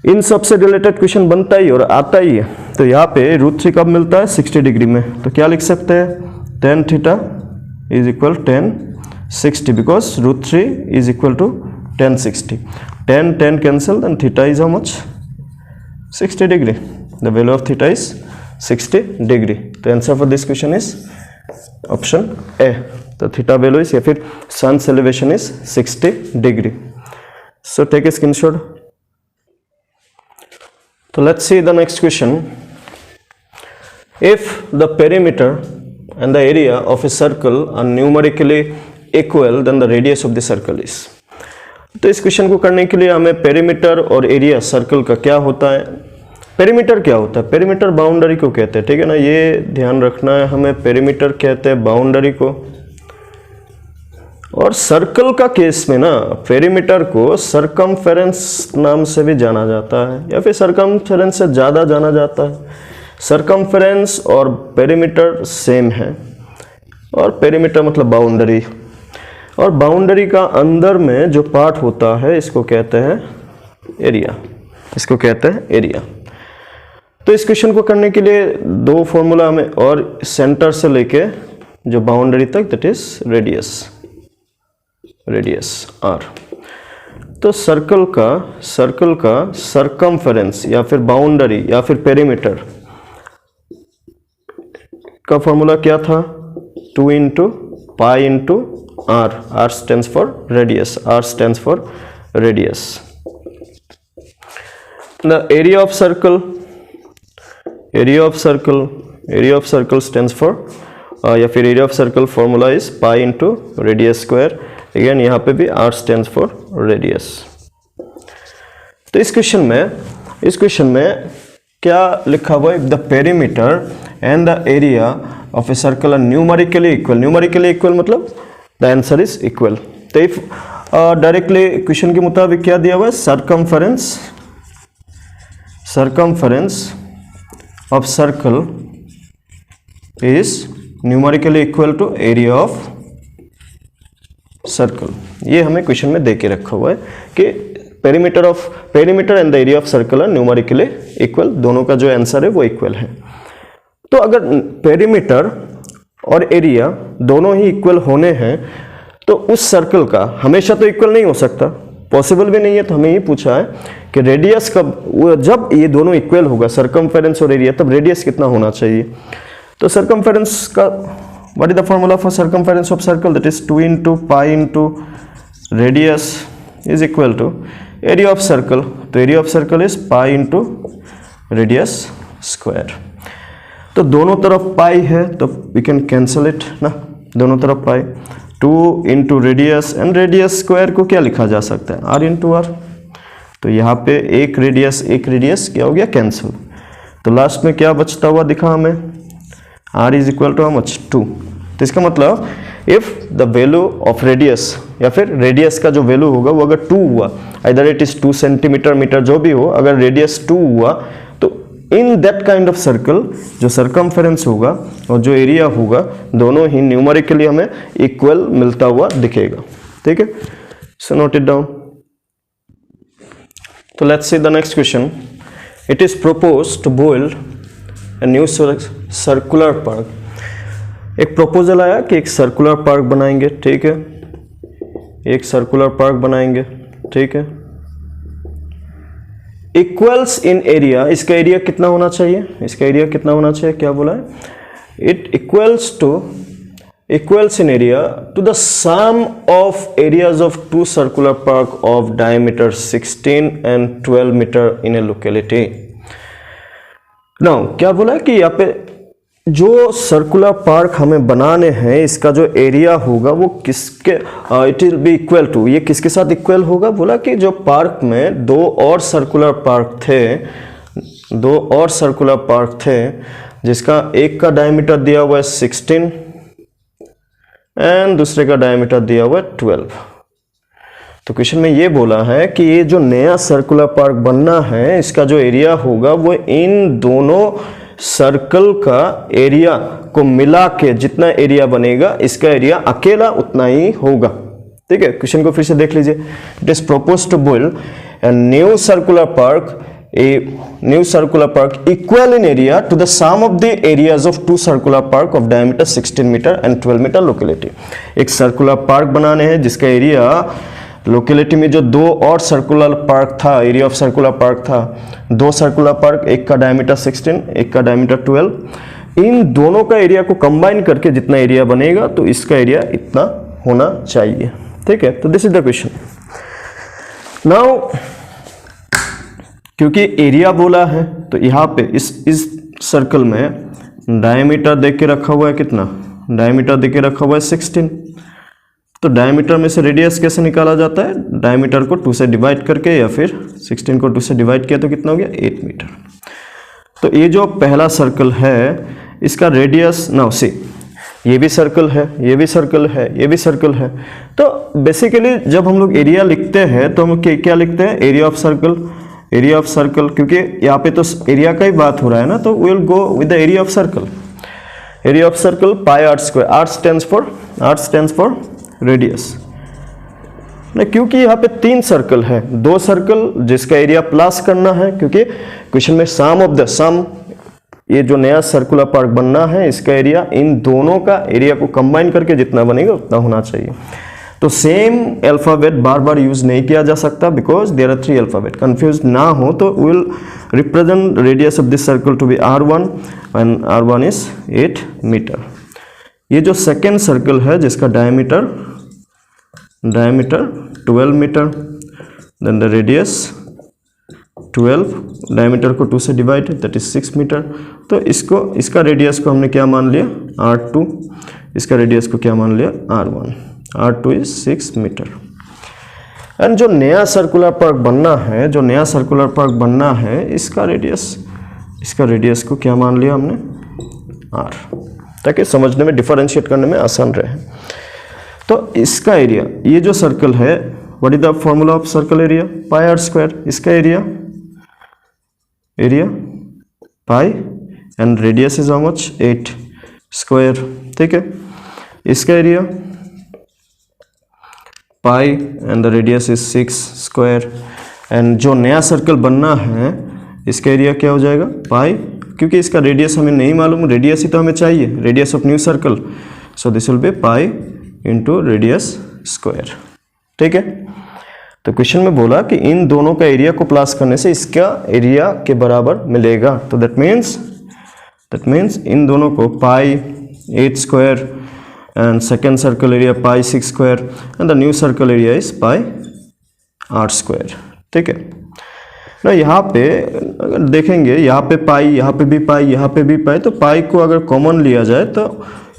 इन सबसे रिलेटेड क्वेश्चन बनता ही और आता ही है। तो यहाँ पे √3 कब मिलता है, 60 डिग्री में। तो क्या लिख सकते हैं, tan theta is equal tan 60 because √3 is equal to tan 60। tan cancel and theta is how much, 60 degree. The value of theta is 60 degree. The answer for this question is option A. The theta value is, या फिर sun's elevation is 60 degree. So take a screenshot. So let's see the next question. If the perimeter and the area of a circle are numerically equal, then the radius of the circle is. तो इस क्वेश्चन को करने के लिए हमें पेरीमीटर और एरिया सर्कल का क्या होता है, पेरीमीटर क्या होता है, पेरीमीटर बाउंड्री को कहते हैं, ठीक है ना, ये ध्यान रखना है हमें। पेरीमीटर कहते हैं बाउंड्री को, और सर्कल का केस में ना पेरीमीटर को सरकमफेरेंस नाम से भी जाना जाता है, या फिर सरकमफेरेंस से ज़्यादा जाना जाता है। सरकमफेरेंस और पेरीमीटर सेम है, और पेरीमीटर मतलब बाउंड्री, और बाउंड्री का अंदर में जो पार्ट होता है इसको कहते हैं एरिया, इसको कहते हैं एरिया। तो इस क्वेश्चन को करने के लिए 2 फॉर्मूला हमें, और सेंटर से लेके जो बाउंड्री तक, दैट इज रेडियस r। तो सर्कल का सरकमफेरेंस या फिर बाउंड्री या फिर पेरीमीटर का फॉर्मूला क्या था, 2 × pi × r, r stands for radius, r stands for radius. The area of circle stands for या फिर area of circle formula is pi × radius square. Again यहाँ पे भी r stands for radius. तो इस क्वेश्चन में क्या लिखा हुआ है, the perimeter and the area of a circle are numerically equal मतलब the answer is equal. तो if डायरेक्टली क्वेश्चन के मुताबिक क्या दिया हुआ है, circumference of circle is numerically equal to area of circle. ये हमें क्वेश्चन में दे के रखा हुआ है कि perimeter and the area of circle are numerically equal, दोनों का जो आंसर है वो इक्वल है। तो अगर पेरीमीटर और एरिया दोनों ही इक्वल होने हैं तो उस सर्कल का हमेशा तो इक्वल नहीं हो सकता, पॉसिबल भी नहीं है। तो हमें ये पूछा है कि रेडियस कब, जब ये दोनों इक्वल होगा सरकमफेरेंस और एरिया, तब रेडियस कितना होना चाहिए। तो सरकमफेरेंस का what is the formula for circumference of circle, that is 2 × pi × radius is equal to area of circle. तो area of circle is pi × radius square. तो दोनों तरफ पाई है तो वी कैन कैंसिल इट ना, दोनों तरफ पाई। 2 × रेडियस एंड रेडियस स्क्वायर को क्या लिखा जा सकता है, r × r। तो यहाँ पे एक रेडियस क्या हो गया, कैंसिल। तो लास्ट में क्या बचता हुआ दिखा हमें, r is equal to how much, 2। तो इसका मतलब if the value of radius या फिर रेडियस का जो वैल्यू होगा वो अगर 2 हुआ, either it is 2 centimetre, metre, जो भी हो, अगर रेडियस 2 हुआ तो in that kind of circle जो सरकमफेरेंस होगा और जो एरिया होगा दोनों ही न्यूमेरिकली हमें इक्वल मिलता हुआ दिखेगा। ठीक है, सो नोट इट डाउन। तो let's see the next question. It is propose to build a new circular park. एक प्रपोजल आया कि एक सर्कुलर पार्क बनाएंगे, ठीक है, एक सर्कुलर पार्क बनाएंगे, ठीक है, इक्वल्स इन एरिया। इसका एरिया कितना होना चाहिए, इसका एरिया कितना होना चाहिए, क्या बोला है, it equals in area to the sum of areas of two circular park of diameter 16 and 12 meter in a locality. Now क्या बोला है कि यहाँ पे जो सर्कुलर पार्क हमें बनाने हैं इसका जो एरिया होगा वो किसके, it will be equal to, ये किसके साथ इक्वल होगा, बोला कि जो पार्क में दो और सर्कुलर पार्क थे जिसका एक का डायमीटर दिया हुआ है 16 एंड दूसरे का डायमीटर दिया हुआ है 12। तो क्वेश्चन में ये बोला है कि ये जो नया सर्कुलर पार्क बनना है इसका जो एरिया होगा वो इन दोनों सर्कल का एरिया को मिला के जितना एरिया बनेगा इसका एरिया अकेला उतना ही होगा। ठीक है, क्वेश्चन को फिर से देख लीजिए। It is proposed to build a new circular park, a new circular park equal in area to the sum of the areas of two circular park of diameter 16 meter and 12 meter locality। एक सर्कुलर पार्क बनाने हैं जिसका एरिया लोकेलिटी में जो दो और सर्कुलर पार्क था, एरिया ऑफ सर्कुलर पार्क था, दो सर्कुलर पार्क, एक का डायमीटर 16 एक का डायमीटर 12, इन दोनों का एरिया को कंबाइन करके जितना एरिया बनेगा तो इसका एरिया इतना होना चाहिए। ठीक है, तो this is the question. Now क्योंकि एरिया बोला है तो यहाँ पे इस सर्कल में डायमीटर देख के रखा हुआ है, कितना डायमीटर देख के रखा हुआ है 16। तो डायमीटर में से रेडियस कैसे निकाला जाता है, डायमीटर को 2 से डिवाइड करके, या फिर 16 को 2 से डिवाइड किया तो कितना हो गया 8 मीटर। तो ये जो पहला सर्कल है इसका रेडियस, नाउ सी ये भी सर्कल है, ये भी सर्कल है, ये भी सर्कल है। तो बेसिकली जब हम लोग एरिया लिखते हैं तो हम क्या लिखते हैं, area of circle, area of circle, क्योंकि यहाँ पे तो एरिया का ही बात हो रहा है ना, तो we will go with the area of circle. Area of circle pi are square, r stands for radius. क्योंकि यहाँ पे 3 सर्कल है, 2 सर्कल जिसका एरिया प्लस करना है, क्योंकि क्वेश्चन में सम ये जो नया सर्कुलर पार्क बनना है इसका एरिया इन दोनों का एरिया को कंबाइन करके जितना बनेगा उतना होना चाहिए। तो सेम अल्फाबेट बार बार यूज नहीं किया जा सकता because there are 3 alphabet. Confuse ना हो तो will represent radius of this circle to be r1 and r1 is 8 metre. ये जो सेकेंड सर्कल है जिसका diameter 12 metre, then the radius 12, diameter को 2 से डिवाइड दैट इज 6 मीटर। तो इसका रेडियस को हमने क्या मान लिया r2, इसका रेडियस को क्या मान लिया r1, r2 is 6 metre. And जो नया सर्कुलर पार्क बनना है, इसका रेडियस को क्या मान लिया हमने r, ताकि समझने में, डिफरेंशिएट करने में आसान रहे। तो इसका एरिया, ये जो सर्कल है, what is the formula of circle area, pi are square. इसका area pi and radius is how much 8 square. ठीक है, इसका area pi and the radius is 6 square. And जो नया सर्कल बनना है इसका एरिया क्या हो जाएगा पाई, क्योंकि इसका रेडियस हमें नहीं मालूम, रेडियस ही तो हमें चाहिए, radius of new circle, so this will be pi into radius square. ठीक है, तो क्वेश्चन में बोला कि इन दोनों का एरिया को प्लस करने से इसका एरिया के बराबर मिलेगा। तो दैट मीन्स इन दोनों को पाई 8 square and second circle area pi 6 square and the new circle area is pi r square। ठीक है ना, यहाँ पे अगर देखेंगे, यहाँ पे पाई, यहाँ पे भी पाई, यहाँ पे भी पाई, तो पाई को अगर कॉमन लिया जाए तो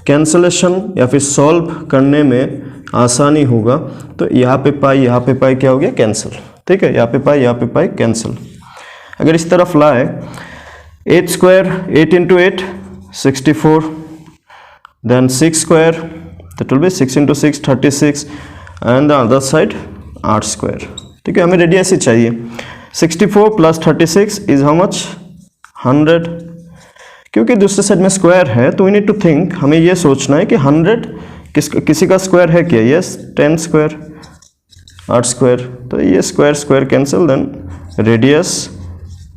कैंसलेशन या फिर सॉल्व करने में आसानी होगा। तो यहाँ पे पाई क्या हो गया कैंसिल। ठीक है, यहाँ पे पाई कैंसिल। अगर इस तरफ लाए 8 square, 8 into 8 64, then 6 square, that will be 6 into 6 36, and the other side r square। ठीक है, हमें रेडियस ही चाहिए। 64 प्लस 36 इज हाउ मच 100। क्योंकि दूसरे साइड में स्क्वायर है तो वी नीड टू थिंक, हमें ये सोचना है कि 100 किसी का स्क्वायर है क्या, यस 10 स्क्वायर, 8 स्क्वायर, तो ये square square cancel, then radius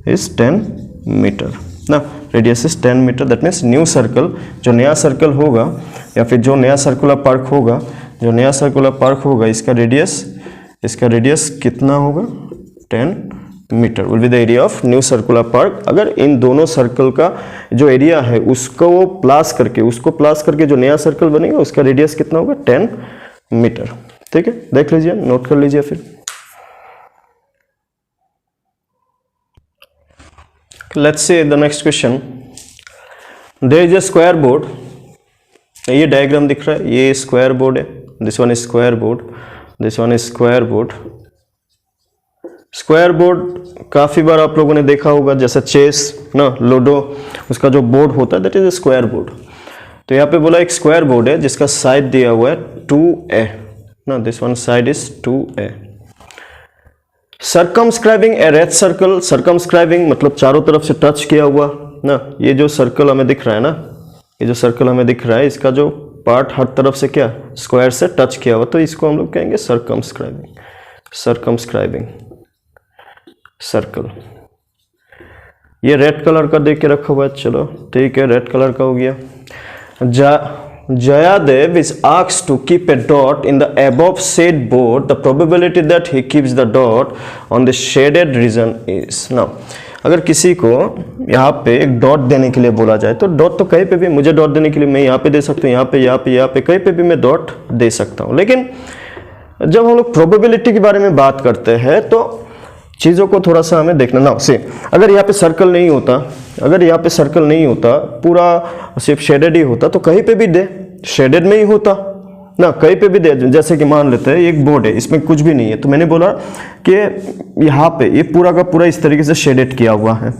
is 10 metre ना, radius is 10 metre. That means new circle, जो नया सर्कल होगा या फिर जो नया सर्कुलर पार्क होगा, जो नया सर्कुलर पार्क होगा, इसका रेडियस कितना होगा? 10 metre will be the area of new circular park. अगर इन दोनों सर्कल का जो एरिया है उसको प्लस करके जो नया सर्कल बनेगा उसका रेडियस कितना होगा? 10 मीटर। ठीक है, देख लीजिए, नोट कर लीजिए। फिर let's see the next question. There is a square board, ये डायग्राम दिख रहा है, ये स्क्वायर बोर्ड है, this one is square board, this one is square board. Square board काफी बार आप लोगों ने देखा होगा, जैसे चेस ना, लूडो, उसका जो बोर्ड होता है that is a square board. तो यहाँ पे बोला एक स्क्वायर बोर्ड है जिसका साइड दिया हुआ है 2a ना, this one side is 2a। Circumscribing A red circle, circumscribing मतलब चारों तरफ से टच किया हुआ ना, ये जो सर्कल हमें दिख रहा है ना, ये जो सर्कल हमें दिख रहा है इसका जो पार्ट हर तरफ से क्या स्क्वायर से टच किया हुआ, तो इसको हम लोग कहेंगे सर्कमस्क्राइबिंग, सर्कमस्क्राइबिंग सर्कल। ये रेड कलर का देख के रखा हुआ है, चलो ठीक है, रेड कलर का हो गया। Jayadev is asked to keep a dot in the above said board. The probability that he keeps the dot on the shaded region is. Now, अगर किसी को यहाँ पे एक डॉट देने के लिए बोला जाए, तो डॉट तो कहीं पे भी, मुझे डॉट देने के लिए मैं यहाँ पे दे सकता हूँ, यहाँ पे कहीं पे भी मैं डॉट दे सकता हूँ। लेकिन जब हम लोग प्रोबेबिलिटी के बारे में बात करते हैं तो चीज़ों को थोड़ा सा हमें देखना ना। से अगर यहाँ पे सर्कल नहीं होता, अगर यहाँ पे सर्कल नहीं होता, पूरा सिर्फ शेडेड ही होता, तो कहीं पे भी दे, शेडेड में ही होता ना, कहीं पे भी दे। जैसे कि मान लेते हैं एक बोर्ड है, इसमें कुछ भी नहीं है, तो मैंने बोला कि यहाँ पे ये पूरा का पूरा इस तरीके से शेडेड किया हुआ है,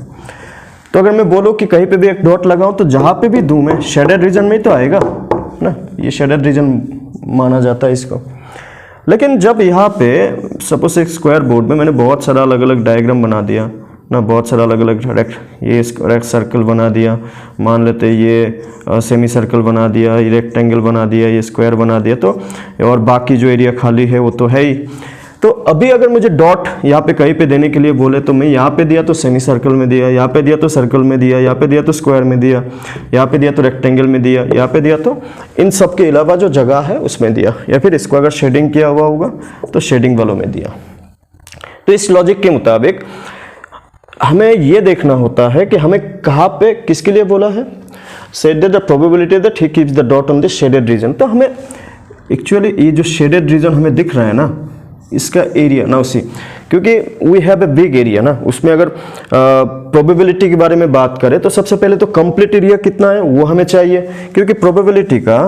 तो अगर मैं बोलूँ कि कहीं पे भी एक डॉट लगाऊं, तो जहाँ पे भी दूं मैं शेडेड रीजन में ही तो आएगा ना, ये शेडेड रीजन माना जाता है इसको। लेकिन जब यहाँ पे सपोज एक स्क्वायर बोर्ड में मैंने बहुत सारा अलग अलग डायग्राम बना दिया ना, बहुत सारा अलग अलग ये रेक्ट सर्कल बना दिया, मान लेते ये सेमी सर्कल बना दिया, ये रेक्टेंगल बना दिया, ये स्क्वायर बना दिया, तो और बाकी जो एरिया खाली है वो तो है ही। तो अभी अगर मुझे डॉट यहाँ पे कहीं पे देने के लिए बोले, तो मैं यहाँ पे दिया तो सेमी सर्कल में दिया, यहाँ पे दिया तो सर्कल में दिया, यहाँ पे दिया तो स्क्वायर में दिया, यहाँ पे दिया तो रेक्टेंगल में दिया, यहाँ पे दिया तो इन सब के अलावा जो जगह है उसमें दिया, या फिर इसको अगर शेडिंग किया हुआ होगा तो शेडिंग वालों में दिया। तो इस लॉजिक के मुताबिक हमें ये देखना होता है कि हमें कहाँ पे किसके लिए बोला है, said that the probability that he keeps the dot on the shaded region. तो हमें एक्चुअली ये जो शेडेड रीजन हमें दिख रहा है ना, इसका एरिया ना उसी, क्योंकि we have a big area ना, उसमें अगर प्रोबेबिलिटी के बारे में बात करें तो सबसे पहले तो कंप्लीट एरिया कितना है वो हमें चाहिए, क्योंकि प्रोबेबिलिटी का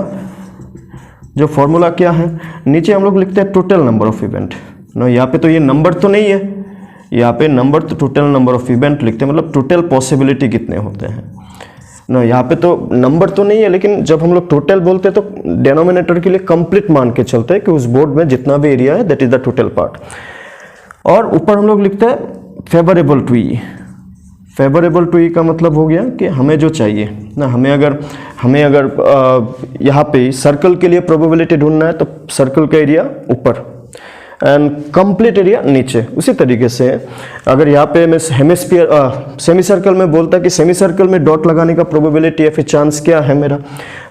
जो फॉर्मूला क्या है, नीचे हम लोग लिखते हैं टोटल नंबर ऑफ इवेंट ना, यहाँ पे तो ये नंबर तो नहीं है, यहाँ पे नंबर तो टोटल नंबर ऑफ इवेंट लिखते हैं, मतलब टोटल पॉसिबिलिटी कितने होते हैं ना, यहाँ पे तो नंबर तो नहीं है, लेकिन जब हम लोग टोटल बोलते हैं तो डेनोमिनेटर के लिए कंप्लीट मान के चलते हैं कि उस बोर्ड में जितना भी एरिया है that is the total part. और ऊपर हम लोग लिखते हैं favourable to E. Favourable to E का मतलब हो गया कि हमें जो चाहिए ना, हमें अगर यहाँ पे सर्कल के लिए प्रोबेबिलिटी ढूंढना है तो सर्कल का एरिया ऊपर एंड कंप्लीट एरिया नीचे। उसी तरीके से अगर यहाँ पे मैं हेमिस्फीयर सेमी सर्कल में बोलता कि सेमी सर्कल में डॉट लगाने का प्रोबेबिलिटी या फिर चांस क्या है मेरा,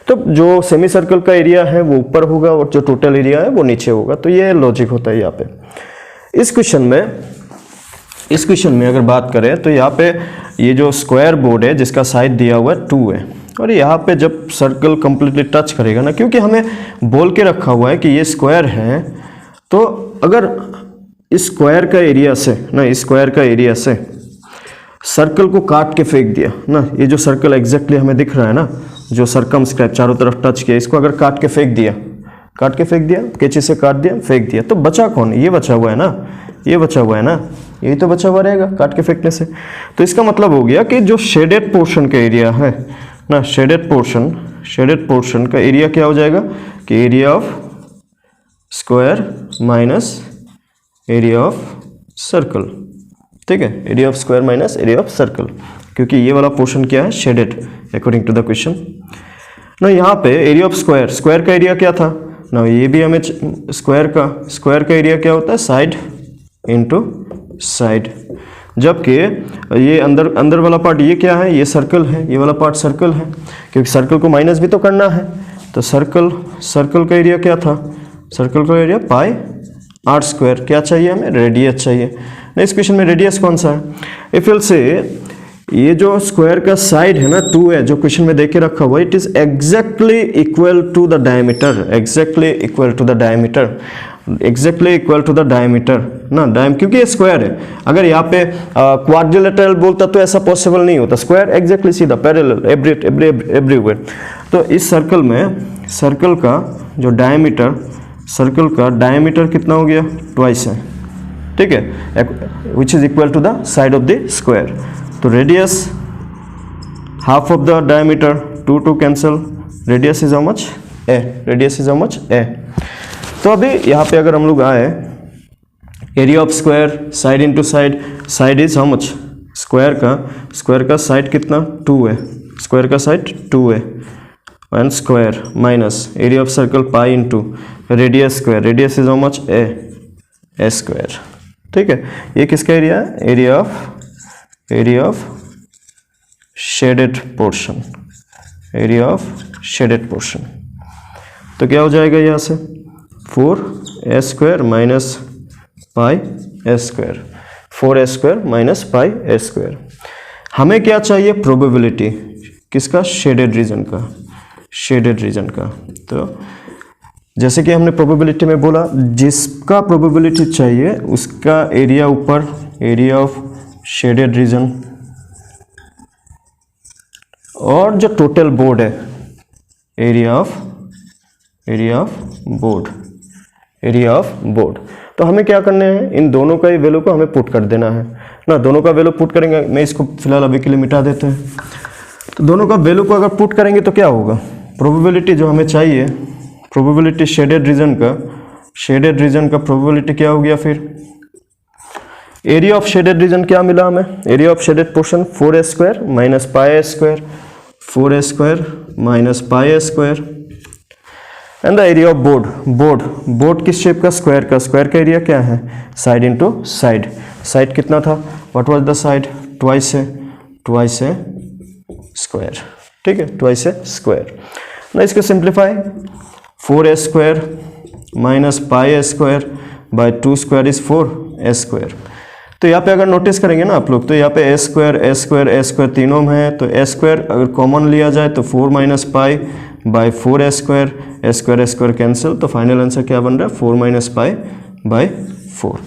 तो जो सेमी सर्कल का एरिया है वो ऊपर होगा और जो टोटल एरिया है वो नीचे होगा। तो ये लॉजिक होता है यहाँ पे। इस क्वेश्चन में अगर बात करें तो यहाँ पे ये जो स्क्वायर बोर्ड है जिसका साइड दिया हुआ है 2 है, और यहाँ पे जब सर्कल कंप्लीटली टच करेगा ना, क्योंकि हमें बोल के रखा हुआ है कि ये स्क्वायर है, तो अगर इस स्क्वायर का एरिया से ना, इस स्क्वायर का एरिया से सर्कल को काट के फेंक दिया ना, ये जो सर्कल एग्जैक्टली हमें दिख रहा है ना, जो सर्कमस्क्राइब चारों तरफ टच किया, इसको अगर काट के फेंक दिया, कैंची से काट दिया, फेंक दिया, तो बचा कौन? ये बचा हुआ है ना, ये बचा हुआ है ना, यही तो बचा हुआ रहेगा काट के फेंकने से। तो इसका मतलब हो गया कि जो शेडेड पोर्शन का एरिया है ना, शेडेड पोर्शन का एरिया क्या हो जाएगा कि area of square minus area of circle. ठीक है, area of square minus area of circle, क्योंकि ये वाला पोर्शन क्या है, shaded according to the question ना। यहाँ पे एरिया ऑफ स्क्वायर का एरिया क्या था ना ये भी हमें स्क्वायर का एरिया क्या होता है, साइड इंटू साइड, जबकि ये अंदर वाला पार्ट ये क्या है, ये सर्कल है, ये वाला पार्ट सर्कल है, क्योंकि सर्कल को माइनस भी तो करना है। तो सर्कल का एरिया क्या था, सर्कल का एरिया पाई आर स्क्वायर। क्या चाहिए हमें, रेडियस चाहिए। नेक्स्ट क्वेश्चन में रेडियस कौन सा है, इफ विल से ये जो स्क्वायर का साइड है ना 2 है, जो क्वेश्चन में देके रखा हुआ, it is exactly equal to the diameter, exactly equal to the diameter, exactly equal to the diameter ना, क्योंकि ये स्क्वायर है। अगर यहाँ पे क्वाड्रिलेटरल बोलता तो ऐसा पॉसिबल नहीं होता, स्क्वायर एग्जैक्टली सीधा पैरेलल एवरीवेयर। तो इस सर्कल में सर्कल का जो डायमीटर, सर्कल का डायमीटर कितना हो गया, ट्वाइस है, ठीक है, which is equal to the side of the square. तो radius half of the diameter, 2 cancel, radius is how much, A, radius is how much, A. तो अभी यहाँ पे अगर हम लोग आए, area of square side into side, side is how much, square का साइड कितना 2 है, स्क्वायर का साइड 2 है, and square minus area of circle pi into radius square, radius is how much, A square, ठीक है। ये किसका एरिया है, area of shaded portion, area of shaded portion. तो क्या हो जाएगा यहाँ से 4a square minus pi a square, 4a square minus pi a square. हमें क्या चाहिए, प्रोबेबिलिटी किसका, शेडेड रीजन का, शेडेड रीजन का। तो जैसे कि हमने प्रोबेबिलिटी में बोला, जिसका प्रोबेबिलिटी चाहिए उसका एरिया ऊपर, एरिया ऑफ शेडेड रीजन, और जो टोटल बोर्ड है एरिया ऑफ बोर्ड। तो हमें क्या करना है, इन दोनों का ही वैल्यू को हमें पुट कर देना है ना, दोनों का वैल्यू पुट करेंगे। मैं इसको फिलहाल अभी के लिए मिटा देते हैं। तो दोनों का वैल्यू को अगर पुट करेंगे तो क्या होगा, प्रोबेबिलिटी जो हमें चाहिए, प्रोबेबिलिटी शेडेड रीजन का प्रोबेबिलिटी क्या हो गया, फिर एरिया ऑफ शेडेड रीजन क्या मिला हमें, area of shaded portion 4a square minus pi a square, 4a square minus pi a square, and the area of board किस शेप का, स्क्वायर का एरिया क्या है, साइड इंटू साइड कितना था, what was the side, twice है स्क्वायर, ठीक है, ट्वाइस है स्क्वायर। ना इसको simplify, 4a square minus pi a square bye 2 square is 4a square. तो यहाँ पे अगर नोटिस करेंगे ना आप लोग, तो यहाँ पे a स्क्वायर तीनों में है, तो a स्क्वायर अगर कॉमन लिया जाए तो 4 minus pi by 4a square cancel, तो फाइनल आंसर क्या बन रहा है, 4 माइनस पाई बाई 4।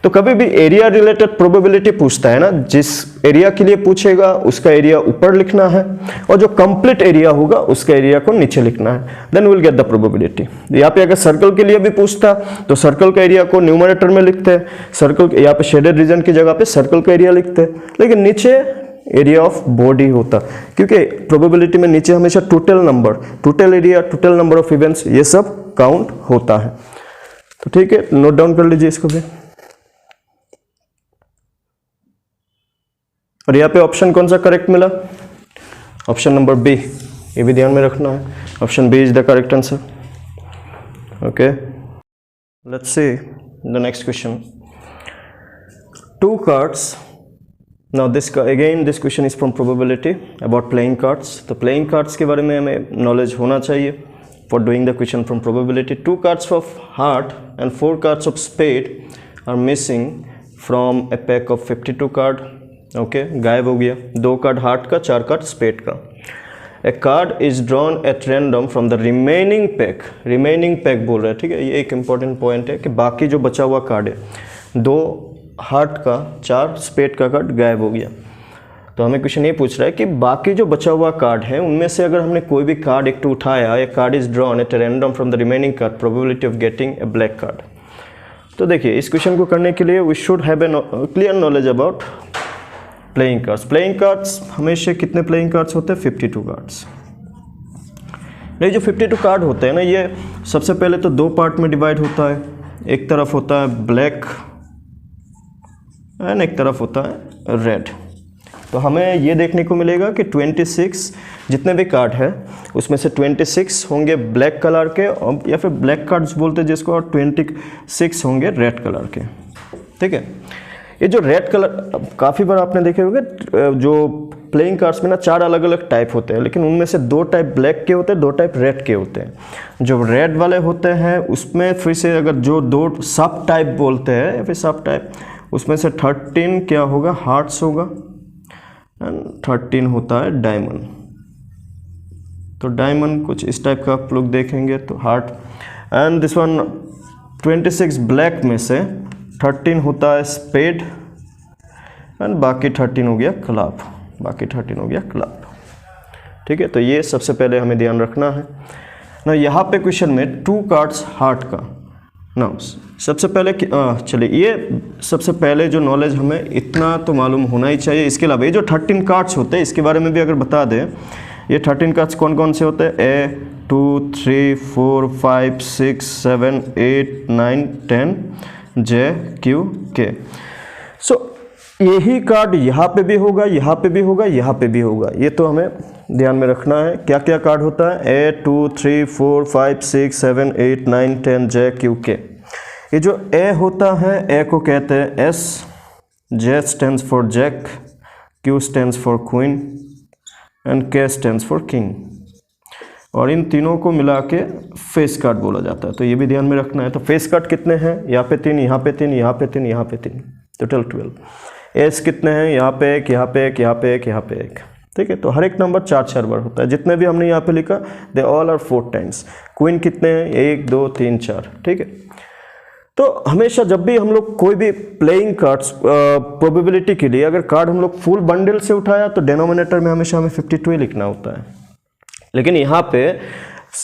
तो कभी भी एरिया रिलेटेड प्रोबेबिलिटी पूछता है ना, जिस एरिया के लिए पूछेगा उसका एरिया ऊपर लिखना है, और जो कंप्लीट एरिया होगा उसका एरिया को नीचे लिखना है, then will get the probability. यहाँ पे अगर सर्कल के लिए भी पूछता तो सर्कल का एरिया को न्यूमरेटर में लिखते हैं, सर्कल यहाँ पे शेडेड रीजन की जगह पे सर्कल का एरिया लिखते हैं, लेकिन नीचे एरिया ऑफ बॉडी होता, क्योंकि प्रोबेबिलिटी में नीचे हमेशा total number, total area, total number of events, ये सब काउंट होता है। तो ठीक है, नोट डाउन कर लीजिए इसको भी। और यहाँ पे ऑप्शन कौन सा करेक्ट मिला, ऑप्शन नंबर बी, ये भी ध्यान में रखना है, option B is the correct answer. Okay, let's see the next question. 2 cards. Now this question is from probability about playing cards. तो playing cards के बारे में हमें knowledge होना चाहिए for doing the question from probability. 2 cards of heart and 4 cards of spade are missing from a pack of 52 card. Okay, गायब हो गया 2 कार्ड हार्ट का, 4 कार्ड स्पेड का। A card is drawn at random from the remaining pack बोल रहा है, ठीक है। ये एक इंपॉर्टेंट पॉइंट है कि बाकी जो बचा हुआ कार्ड है, 2 हार्ट का, 4 स्पेड का कार्ड गायब हो गया। तो हमें क्वेश्चन ये पूछ रहा है कि बाकी जो बचा हुआ कार्ड है उनमें से अगर हमने कोई भी कार्ड एक उठाया, a card is drawn at random from the remaining card, probability of getting a black card. तो देखिए, इस क्वेश्चन को करने के लिए we should have a clear knowledge about playing cards. हमेशा कितने प्लेइंग कार्ड्स होते हैं, 52 कार्ड्स। ये जो 52 कार्ड होते हैं ना, ये सबसे पहले तो 2 पार्ट में डिवाइड होता है। एक तरफ होता है ब्लैक एंड एक तरफ होता है रेड। तो हमें ये देखने को मिलेगा कि 26 जितने भी कार्ड है उसमें से 26 होंगे ब्लैक कलर के या फिर ब्लैक कार्ड्स बोलते हैं जिसको, और 26 होंगे रेड कलर के। ठीक है, ये जो रेड कलर काफ़ी बार आपने देखे होंगे, जो प्लेइंग कार्ड्स में ना 4 अलग अलग टाइप होते हैं, लेकिन उनमें से 2 टाइप ब्लैक के होते हैं, 2 टाइप रेड के होते हैं। जो रेड वाले होते हैं उसमें फिर से अगर जो 2 सब टाइप बोलते हैं या फिर सब टाइप, उसमें से 13 क्या होगा, हार्ट्स होगा, एंड 13 होता है डायमंड। तो डायमंड कुछ इस टाइप का आप लोग देखेंगे तो heart. And this one 26 black में से 13 होता है स्पेड, एंड बाकी 13 हो गया क्लब, बाकी 13 हो गया क्लब। ठीक है, तो ये सबसे पहले हमें ध्यान रखना है ना। यहाँ पे क्वेश्चन में 2 कार्ड्स हार्ट का ना, सबसे पहले चलिए ये सबसे पहले जो नॉलेज हमें इतना तो मालूम होना ही चाहिए। इसके अलावा ये जो 13 कार्ड्स होते हैं इसके बारे में भी अगर बता दें, ये 13 कार्ड्स कौन कौन से होते हैं, A 2 3 4 5 6 7 8 9 10 J Q K। सो यही कार्ड यहाँ पे भी होगा, यहाँ पे भी होगा, यहाँ पे भी होगा, ये तो हमें ध्यान में रखना है। क्या क्या कार्ड होता है, A 2 3 4 5 6 7 8 9 10 J Q K। ये जो A होता है, A को कहते हैं S, J stands for Jack, Q stands for Queen and K stands for King। और इन तीनों को मिला के फेस कार्ड बोला जाता है, तो ये भी ध्यान में रखना है। तो फेस कार्ड कितने हैं, यहाँ पे 3, यहाँ पे 3, यहाँ पे 3, यहाँ पे 3, टोटल 12। एस कितने हैं, यहाँ पे 1, यहाँ पे 1, यहाँ पे 1, यहाँ पे 1। ठीक है, तो हर एक नंबर 4 बार होता है, जितने भी हमने यहाँ पे लिखा they all are 4 times. Queen कितने हैं, 1 2 3 4। ठीक है, तो हमेशा जब भी हम लोग कोई भी प्लेइंग कार्ड्स प्रोबेबिलिटी के लिए अगर कार्ड हम लोग फुल बंडल से उठाया तो डिनोमिनेटर में हमेशा हमें 52 लिखना होता है। लेकिन यहाँ पे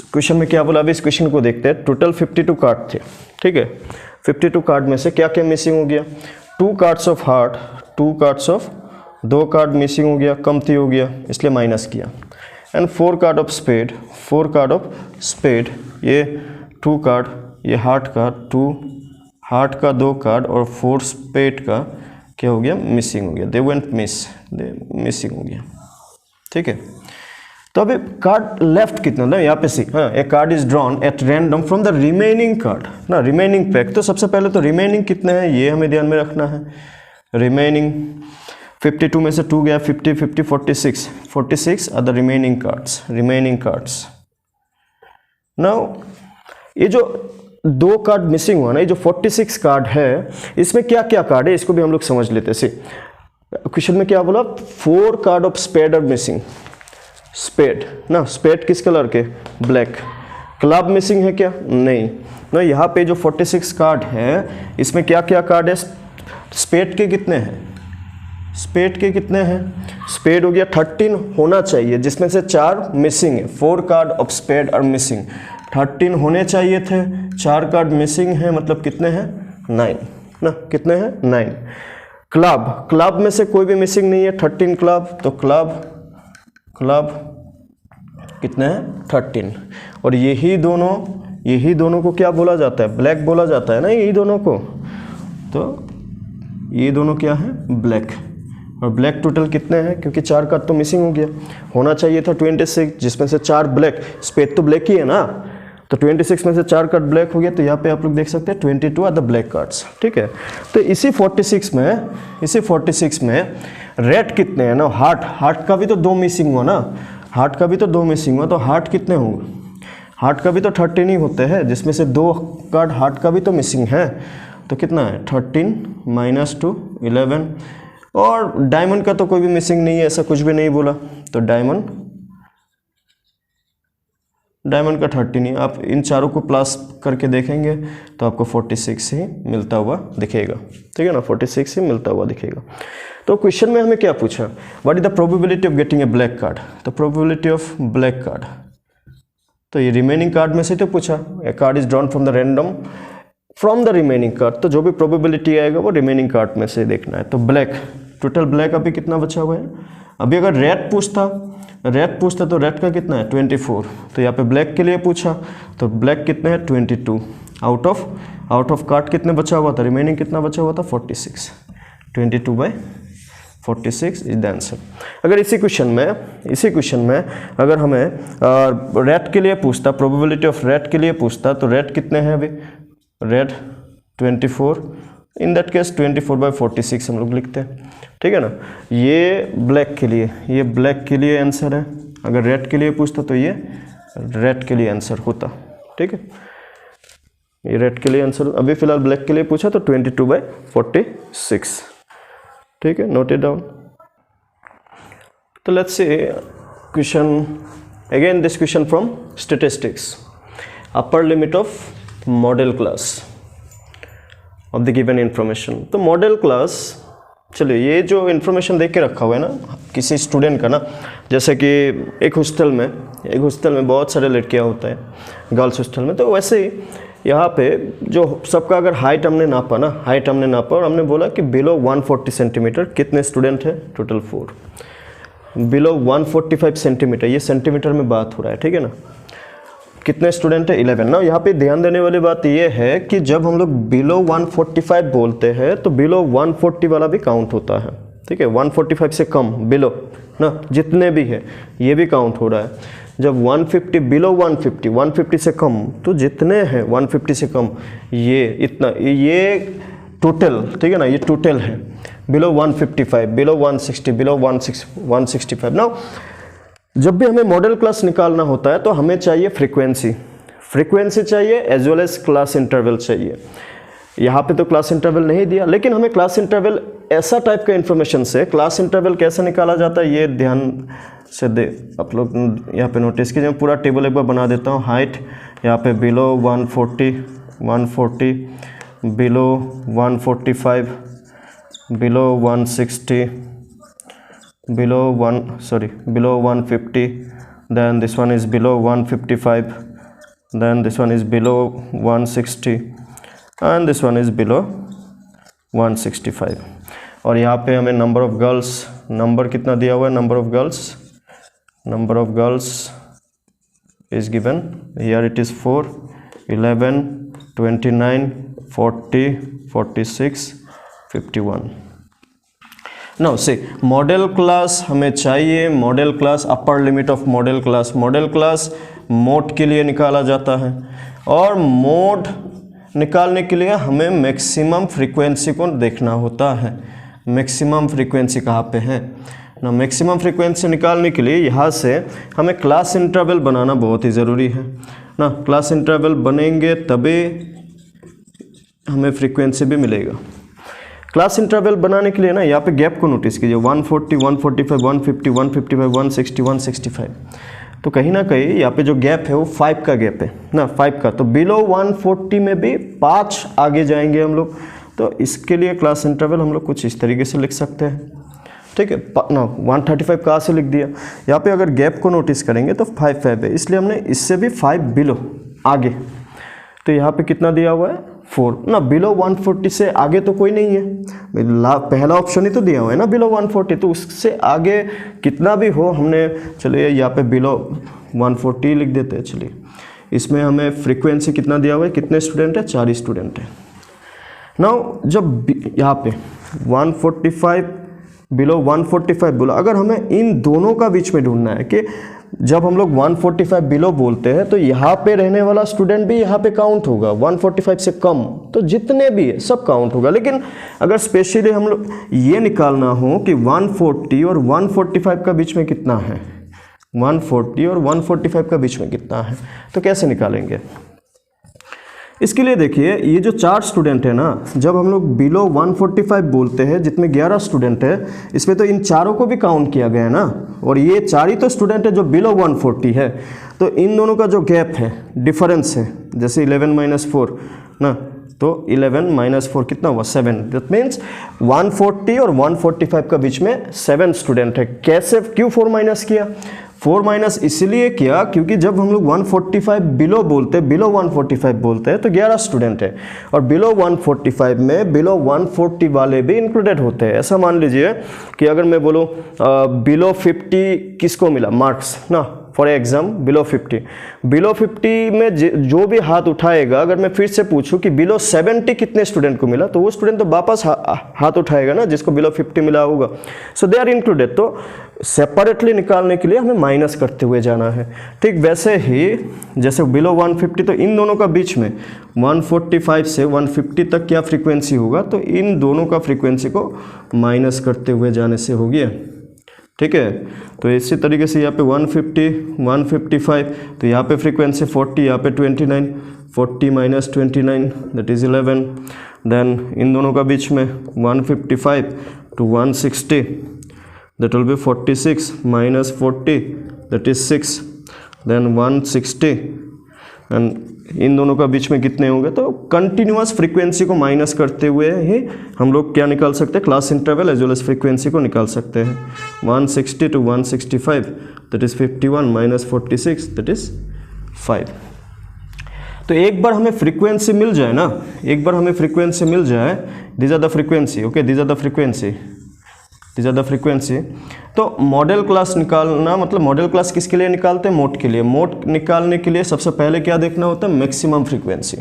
क्वेश्चन में क्या बोला, अभी इस क्वेश्चन को देखते हैं। टोटल 52 कार्ड थे। ठीक है, 52 कार्ड में से क्या क्या मिसिंग हो गया, 2 cards of heart, 2 cards of, 2 card missing हो गया, कमती हो गया इसलिए माइनस किया। And 4 card of spade, 4 card of spade, ये 2 कार्ड, ये हार्ट का 2, हार्ट का 2 कार्ड और 4 स्पेड का क्या हो गया, मिसिंग हो गया, they went miss, they missing हो गया। ठीक है, तो अभी कार्ड लेफ्ट कितना ना, यहाँ पे सी, हाँ, a card is drawn at random from the remaining card ना, रिमेनिंग पैक। तो सबसे पहले तो रिमेनिंग कितने हैं ये हमें ध्यान में रखना है। रिमेनिंग 52 में से 2 गया, 50 50 46, 46 are the remaining cards, remaining cards. Now ये जो 2 कार्ड मिसिंग हुआ ना, ये जो 46 कार्ड है इसमें क्या क्या कार्ड है इसको भी हम लोग समझ लेते हैं। क्वेश्चन में क्या बोला, 4 card of spade are missing, spade ना, स्पेड किस कलर के, ब्लैक। क्लब मिसिंग है क्या, नहीं ना। यहाँ पे जो 46 कार्ड है इसमें क्या क्या कार्ड है, स्पेड के कितने हैं, स्पेड के कितने हैं, स्पेड हो गया 13 होना चाहिए, जिसमें से 4 मिसिंग है। 4 card of spade are missing, 13 होने चाहिए थे, 4 कार्ड मिसिंग है, मतलब कितने हैं, 9 ना, कितने हैं, 9। क्लब, क्लब में से कोई भी मिसिंग नहीं है, 13 क्लब, तो क्लब, क्लब कितने हैं, 13। और यही दोनों को क्या बोला जाता है, ब्लैक बोला जाता है ना, यही दोनों को। तो ये दोनों क्या है, ब्लैक। और ब्लैक टोटल कितने हैं, क्योंकि 4 कार्ड तो मिसिंग हो गया, होना चाहिए था 26, जिसमें से 4 ब्लैक, स्पेड तो ब्लैक ही है ना, तो 26 में से 4 कार्ड ब्लैक हो गया, तो यहाँ पे आप लोग देख सकते हैं 22 आर द ब्लैक कार्ड्स। ठीक है, तो इसी 46 में रेड कितने हैं ना, हार्ट का भी तो 2 मिसिंग हुआ ना, हार्ट का भी तो 2 मिसिंग हुआ, तो हार्ट कितने होंगे, हार्ट का भी तो 13 ही होते हैं, जिसमें से 2 कार्ड हार्ट का भी तो मिसिंग है, तो कितना है 13 - 2 11। और डायमंड का तो कोई भी मिसिंग नहीं है, ऐसा कुछ भी नहीं बोला, तो डायमंड का 13 ही। आप इन चारों को प्लस करके देखेंगे तो आपको 46 ही मिलता हुआ दिखेगा। ठीक है ना, 46 ही मिलता हुआ दिखेगा। तो क्वेश्चन में हमें क्या पूछा, what is the probability of getting a black card, तो प्रोबेबिलिटी ऑफ ब्लैक कार्ड, तो ये रिमेनिंग कार्ड में से तो पूछा, a card is drawn from the random from the remaining card, तो जो भी प्रोबेबिलिटी आएगा वो रिमेनिंग कार्ड में से देखना है। तो ब्लैक, टोटल ब्लैक अभी कितना बचा हुआ है, अभी अगर रेड पूछता तो रेड का कितना है 24, तो यहाँ पे ब्लैक के लिए पूछा तो ब्लैक कितने हैं 22, आउट ऑफ कार्ड कितने बचा हुआ था, रिमेनिंग कितना बचा हुआ था 46, 22/4। 46 इज द आंसर। अगर इसी क्वेश्चन में अगर हमें रेट के लिए पूछता, प्रोबेबिलिटी ऑफ रेट के लिए पूछता, तो रेट कितने हैं अभी, रेट 24, इन दैट केस 24/46 हम लोग लिखते हैं, ठीक है ना। ये ब्लैक के लिए आंसर है। अगर रेड के लिए पूछता तो ये रेड के लिए आंसर होता, ठीक है। ये रेड के लिए आंसर, अभी फिलहाल ब्लैक के लिए पूछा तो 22/46, ठीक है, नोट इट डाउन। तो let's C question again, this question from statistics, upper limit of model class of the given information. तो मॉडल क्लास, चलिए ये जो इन्फॉर्मेशन देख के रखा हुआ है ना किसी स्टूडेंट का ना, जैसे कि एक हॉस्टल में बहुत सारे लड़कियां होते हैं गर्ल्स हॉस्टल में, तो वैसे ही यहाँ पे जो सबका अगर हाइट हमने नापा और हमने बोला कि बिलो 140 सेंटीमीटर कितने स्टूडेंट है, टोटल 4। बिलो 145 सेंटीमीटर, ये सेंटीमीटर में बात हो रहा है, ठीक है ना, कितने स्टूडेंट है, 11 ना। यहाँ पे ध्यान देने वाली बात ये है कि जब हम लोग बिलो 145 बोलते हैं तो बिलो 140 वाला भी काउंट होता है, ठीक है। 145 से कम बिलो ना जितने भी है ये भी काउंट हो रहा है। जब 150 बिलो 150 से कम, तो जितने हैं 150 से कम ये इतना, ये टोटल, ठीक है ना, ये टोटल है। बिलो 155, बिलो 160, बिलो 165 ना। जब भी हमें मॉडल क्लास निकालना होता है तो हमें चाहिए फ्रीक्वेंसी चाहिए as well as class interval चाहिए। यहाँ पे तो क्लास इंटरवल नहीं दिया, लेकिन हमें क्लास इंटरवल ऐसा टाइप का इंफॉर्मेशन से क्लास इंटरवल कैसे निकाला जाता है ये ध्यान से दे आप लोग यहाँ पे नोटिस कीजिए। मैं पूरा टेबल एक बार बना देता हूँ। हाइट यहाँ पे below 140, below 145, below 160, below 150, then this one is below 155, then this one is below 160 and this one is below 165। और यहाँ पे हमें नंबर ऑफ गर्ल्स, नंबर कितना दिया हुआ है, number of girls is given here, it is 4, 11, 29, 40, 46, 51। Now से मॉडल क्लास हमें चाहिए, model class, upper limit of model class mode के लिए निकाला जाता है, और मोड निकालने के लिए हमें मैक्सिमम फ्रीक्वेंसी को देखना होता है। मैक्सिमम फ्रीक्वेंसी कहाँ पे है ना, मैक्सिमम फ्रीक्वेंसी निकालने के लिए यहाँ से हमें क्लास इंटरवल बनाना बहुत ही ज़रूरी है ना। क्लास इंटरवल बनेंगे तभी हमें फ्रीक्वेंसी भी मिलेगा। क्लास इंटरवल बनाने के लिए ना यहाँ पे गैप को नोटिस कीजिए, 140, 145, 150, 155, 160, 165। तो कहीं ना कहीं यहाँ पे जो गैप है वो 5 का गैप है ना, 5 का। तो बिलो 140 में भी 5 आगे जाएंगे हम लोग। तो इसके लिए क्लास इंटरवल हम लोग कुछ इस तरीके से लिख सकते हैं, ठीक है ना। 135 कहाँ से लिख दिया, यहाँ पे अगर गैप को नोटिस करेंगे तो 5 है, इसलिए हमने इससे भी 5 बिलो आगे। तो यहाँ पे कितना दिया हुआ है, 4 ना। बिलो 140 से आगे तो कोई नहीं है, पहला ऑप्शन ही तो दिया हुआ है ना बिलो 140, तो उससे आगे कितना भी हो हमने, चलिए यहाँ पे बिलो 140 लिख देते हैं। चलिए इसमें हमें फ्रीक्वेंसी कितना दिया हुआ है, कितने स्टूडेंट है, 4 स्टूडेंट है। नाउ जब यहाँ पे 145 बिलो 145 बोला, अगर हमें इन दोनों का बीच में ढूंढना है कि जब हम लोग 145 बिलो बोलते हैं तो यहाँ पे रहने वाला स्टूडेंट भी यहाँ पे काउंट होगा, 145 से कम तो जितने भी है सब काउंट होगा। लेकिन अगर स्पेशली हम लोग ये निकालना हो कि 140 और 145 का बीच में कितना है, 140 और 145 का बीच में कितना है, तो कैसे निकालेंगे। इसके लिए देखिए ये जो 4 स्टूडेंट है ना, जब हम लोग बिलो 145 बोलते हैं जितने 11 स्टूडेंट है, इसमें तो इन चारों को भी काउंट किया गया है ना, और ये 4 ही तो स्टूडेंट है जो बिलो 140 है। तो इन दोनों का जो गैप है, डिफरेंस है, जैसे 11 - 4 ना, तो 11 - 4 कितना हुआ, 7। दैट मीन्स 140 और 145 का बीच में 7 स्टूडेंट है। कैसे, क्यों 4 माइनस किया, 4 माइनस इसलिए किया क्योंकि जब हम लोग 145 बिलो बोलते हैं, बिलो 145 बोलते हैं तो 11 स्टूडेंट है, और बिलो 145 में बिलो 140 वाले भी इंक्लूडेड होते हैं। ऐसा मान लीजिए कि अगर मैं बोलूँ बिलो 50 किसको मिला मार्क्स ना, फॉर एग्जाम बिलो 50, बिलो 50 में जो भी हाथ उठाएगा, अगर मैं फिर से पूछूं कि बिलो 70 कितने स्टूडेंट को मिला, तो वो स्टूडेंट तो वापस हाथ उठाएगा ना जिसको बिलो 50 मिला होगा। सो दे आर इंक्लूडेड। तो सेपरेटली निकालने के लिए हमें माइनस करते हुए जाना है। ठीक वैसे ही जैसे बिलो 150, तो इन दोनों का बीच में 145 से 150 तक क्या फ्रीक्वेंसी होगा, तो इन दोनों का फ्रीक्वेंसी को माइनस करते हुए जाने से हो गया। ठीक है, तो इसी तरीके से यहाँ पे 150, 155, तो यहाँ पे फ्रीक्वेंसी 40, यहाँ पे 29, 40 माइनस 29 दैट इज़ 11। देन इन दोनों का बीच में 155 to 160 that will be 46 minus 40 that is 6। Then 160 and इन दोनों का बीच में कितने होंगे, तो कंटिन्यूअस फ्रीक्वेंसी को माइनस करते हुए ही हम लोग क्या निकाल सकते हैं, class interval as well as frequency को निकाल सकते हैं। 160 to 165 that is 51 minus 46 that is 5। तो एक बार हमें फ्रीक्वेंसी मिल जाए ना, एक बार हमें फ्रीक्वेंसी मिल जाए, these are the frequency, okay, these are the frequency, these are the frequency. तो मॉडल क्लास निकालना, मतलब मॉडल क्लास किसके लिए निकालते हैं, मोड के लिए। मोड निकालने के लिए सबसे पहले क्या देखना होता है, मैक्सिमम फ्रीक्वेंसी।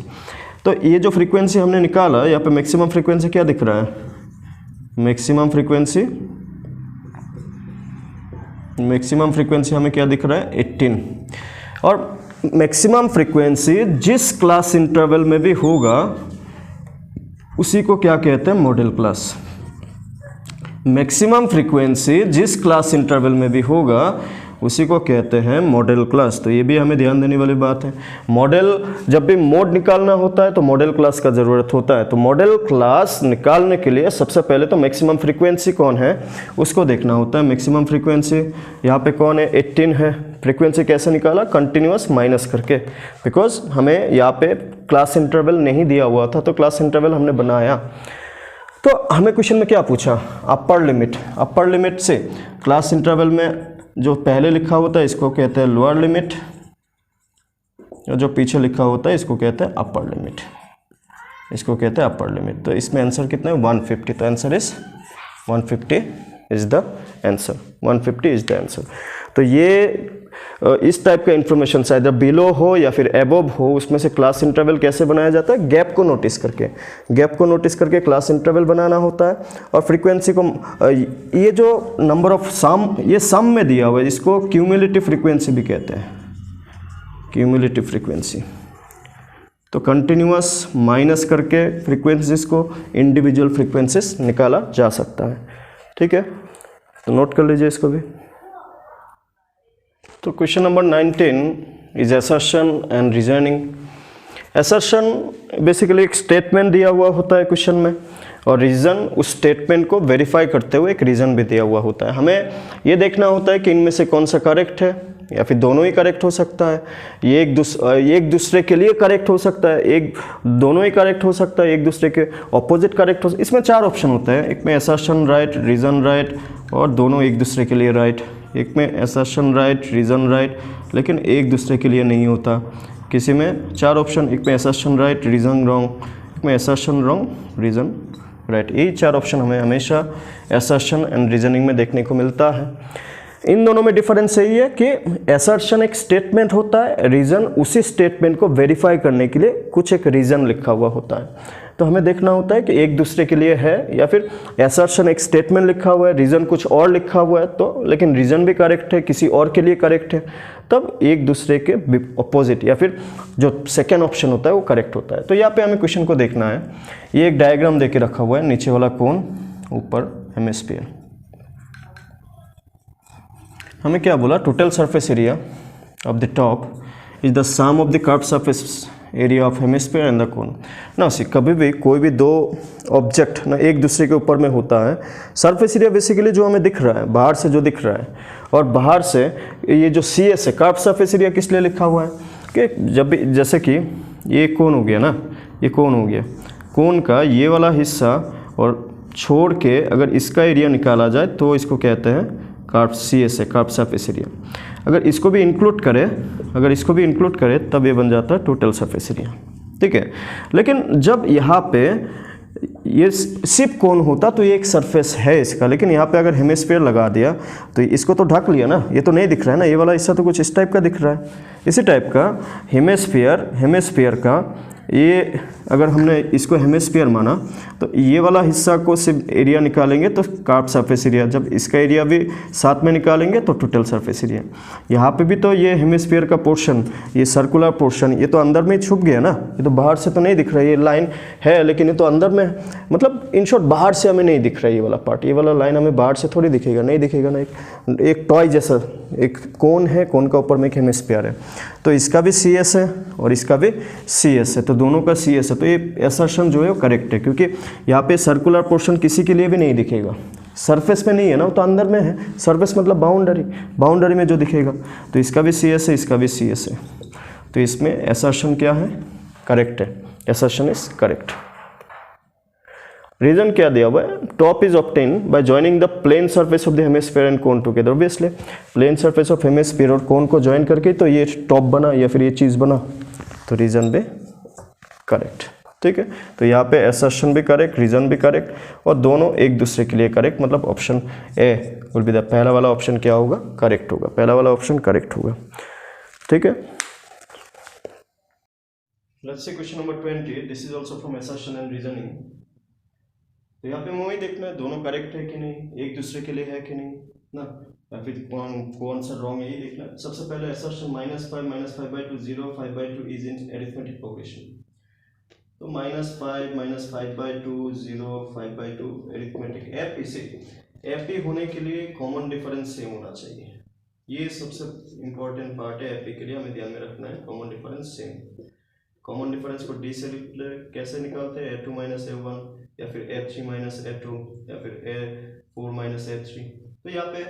तो ये जो फ्रीक्वेंसी हमने निकाला, यहाँ पे मैक्सिमम फ्रीक्वेंसी क्या दिख रहा है, मैक्सिमम फ्रीक्वेंसी, मैक्सिमम फ्रीक्वेंसी हमें क्या दिख रहा है, 18। और मैक्सिमम फ्रीक्वेंसी जिस क्लास इंटरवल में भी होगा उसी को क्या कहते हैं, मॉडल क्लास। मैक्सिमम फ्रीक्वेंसी जिस क्लास इंटरवल में भी होगा उसी को कहते हैं मॉडल क्लास। तो ये भी हमें ध्यान देने वाली बात है। मॉडल, जब भी मोड निकालना होता है तो मॉडल क्लास का ज़रूरत होता है। तो मॉडल क्लास निकालने के लिए सबसे पहले तो मैक्सिमम फ्रीक्वेंसी कौन है उसको देखना होता है। मैक्सिमम फ्रीक्वेंसी यहाँ पे कौन है, 18 है। फ्रीक्वेंसी कैसे निकाला, कंटिन्यूअस माइनस करके, बिकॉज हमें यहाँ पे क्लास इंटरवल नहीं दिया हुआ था तो क्लास इंटरवल हमने बनाया। तो हमें क्वेश्चन में क्या पूछा, अपर लिमिट। अपर लिमिट से क्लास इंटरवल में जो पहले लिखा होता है इसको कहते हैं लोअर लिमिट, और जो पीछे लिखा होता है इसको कहते हैं अपर लिमिट, इसको कहते हैं अपर लिमिट। तो इसमें आंसर कितना है, 150। तो answer is 150 is the answer, 150 is the answer. तो ये इस टाइप का इन्फॉर्मेशन शायद बिलो हो या फिर एबोव हो, उसमें से क्लास इंटरवल कैसे बनाया जाता है, गैप को नोटिस करके, गैप को नोटिस करके क्लास इंटरवल बनाना होता है। और फ्रीक्वेंसी को, ये जो नंबर ऑफ सम, ये सम में दिया हुआ है, इसको क्यूमुलेटिव फ्रीक्वेंसी भी कहते हैं, क्यूमुलेटिव फ्रीक्वेंसी। तो कंटिन्यूअस माइनस करके फ्रीक्वेंसीज को इंडिविजुअल फ्रीक्वेंसीज निकाला जा सकता है। ठीक है, तो नोट कर लीजिए इसको भी। तो question number 19 is assertion and reasoning. Assertion basically एक स्टेटमेंट दिया हुआ होता है क्वेश्चन में, और रीज़न उस स्टेटमेंट को वेरीफाई करते हुए एक रीज़न भी दिया हुआ होता है। हमें ये देखना होता है कि इनमें से कौन सा करेक्ट है, या फिर दोनों ही करेक्ट हो सकता है, ये एक दूसरे के लिए करेक्ट हो सकता है, एक दोनों ही करेक्ट हो सकता है, एक दूसरे के ऑपोजिट करेक्ट हो। इसमें 4 ऑप्शन होते हैं, एक में असर्शन राइट, रीज़न राइट, और दोनों एक दूसरे के लिए राइट। एक में असर्शन राइट, रीज़न राइट, लेकिन एक दूसरे के लिए नहीं होता। किसी में 4 ऑप्शन, एक में असर्शन राइट, रीज़न रॉन्ग, एक में असर्शन रॉन्ग, रीज़न राइट। यही 4 ऑप्शन हमें हमेशा असर्शन एंड रीजनिंग में देखने को मिलता है। इन दोनों में डिफरेंस यही है कि असर्शन एक स्टेटमेंट होता है, रीज़न उसी स्टेटमेंट को वेरीफाई करने के लिए कुछ एक रीज़न लिखा हुआ होता है। तो हमें देखना होता है कि एक दूसरे के लिए है, या फिर असर्शन एक स्टेटमेंट लिखा हुआ है, रीज़न कुछ और लिखा हुआ है, तो लेकिन रीज़न भी करेक्ट है, किसी और के लिए करेक्ट है, तब एक दूसरे के अपोजिट या फिर जो सेकेंड ऑप्शन होता है वो करेक्ट होता है। तो यहाँ पे हमें क्वेश्चन को देखना है। ये एक डायग्राम दे के रखा हुआ है, नीचे वाला कोन, ऊपर हेमिस्फीयर। हमें क्या बोला, total surface area of the top is the sum of the curve surface area of hemisphere and the cone. ना सी कभी भी कोई भी दो ऑब्जेक्ट ना एक दूसरे के ऊपर में होता है, सरफेस एरिया बेसिकली जो हमें दिख रहा है, बाहर से जो दिख रहा है, और बाहर से ये जो CS है, कर्व सरफेस एरिया किस लिए लिखा हुआ है कि जब भी, जैसे कि ये कोन हो गया ना, ये कोन हो गया, कोन का ये वाला हिस्सा और छोड़ के अगर इसका एरिया निकाला जाए तो इसको कहते हैं कर्व CS है, कर्व सरफेस एरिया। अगर इसको भी इंक्लूड करें, अगर इसको भी इंक्लूड करें तब ये बन जाता है टोटल सरफेस एरिया। ठीक है, लेकिन जब यहाँ पे ये सिर्फ कोन होता तो ये एक सरफेस है इसका, लेकिन यहाँ पे अगर हेमिस्फीयर लगा दिया तो इसको तो ढक लिया ना, ये तो नहीं दिख रहा है ना, ये वाला हिस्सा तो कुछ इस टाइप का दिख रहा है। इसी टाइप का हेमिस्फीयर का ये अगर हमने इसको हेमिस्फीयर माना तो ये वाला हिस्सा को सिर्फ एरिया निकालेंगे तो कार्व सरफेस एरिया, जब इसका एरिया भी साथ में निकालेंगे तो टोटल सरफेस एरिया। यहाँ पे भी तो ये हेमिस्फीयर का पोर्शन, ये सर्कुलर पोर्शन, ये तो अंदर में छुप गया ना, ये तो बाहर से तो नहीं दिख रहा है, ये लाइन है लेकिन ये तो अंदर में है, मतलब इन शॉर्ट बाहर से हमें नहीं दिख रहा है ये वाला पार्ट, ये वाला लाइन हमें बाहर से थोड़ी दिखेगा, नहीं दिखेगा ना, एक टॉय जैसा एक कोन है, कोन का ऊपर में एक हेमिस्फीयर है, तो इसका भी सी एस है और इसका भी सी एस है, तो दोनों का सी एस है, तो ये असर्शन जो है वो करेक्ट है, क्योंकि यहाँ पे सर्कुलर पोर्शन किसी के लिए भी नहीं दिखेगा, सरफेस में नहीं है ना, वो तो अंदर में है, सरफेस मतलब बाउंड्री में जो दिखेगा, तो इसका भी सी एस है, इसका भी सी एस है, तो इसमें असर्शन क्या है, करेक्ट है, असर्शन इज करेक्ट। रीजन क्या दिया हुआ है, top is obtain by joining the plane surface of the hemisphere and cone together, obviously plane surface of hemisphere और कोन को ज्वाइन करके तो ये टॉप बना या फिर ये चीज बना, तो रीजन भी करेक्ट, ठीक है। तो यहाँ पे असर्शन भी करेक्ट, रीजन भी करेक्ट, और दोनों एक दूसरे के लिए करेक्ट, मतलब option A will be the, पहला वाला ऑप्शन क्या होगा, करेक्ट होगा, पहला वाला ऑप्शन करेक्ट होगा, ठीक है। Let's see question number 20, this is also from assertion and reasoning. तो यहाँ पे मुझे देखना है दोनों करेक्ट है कि नहीं, एक दूसरे के लिए है कि नहीं ना, या फिर कौन सा रॉन्ग है ये देखना। सबसे पहले assertion -5/2 0 5/2 is in arithmetic progression, तो -5/2 0 5/2 अरिथमेटिक एपी होने के लिए कॉमन डिफरेंस सेम होना चाहिए, ये सबसे इंपॉर्टेंट पार्ट है एपी के लिए, हमें ध्यान में रखना है common difference same. Common difference को डी से कैसे निकालते हैं, a2 - a1 या फिर a3 - a2 या फिर a4 - a3। तो यहाँ पे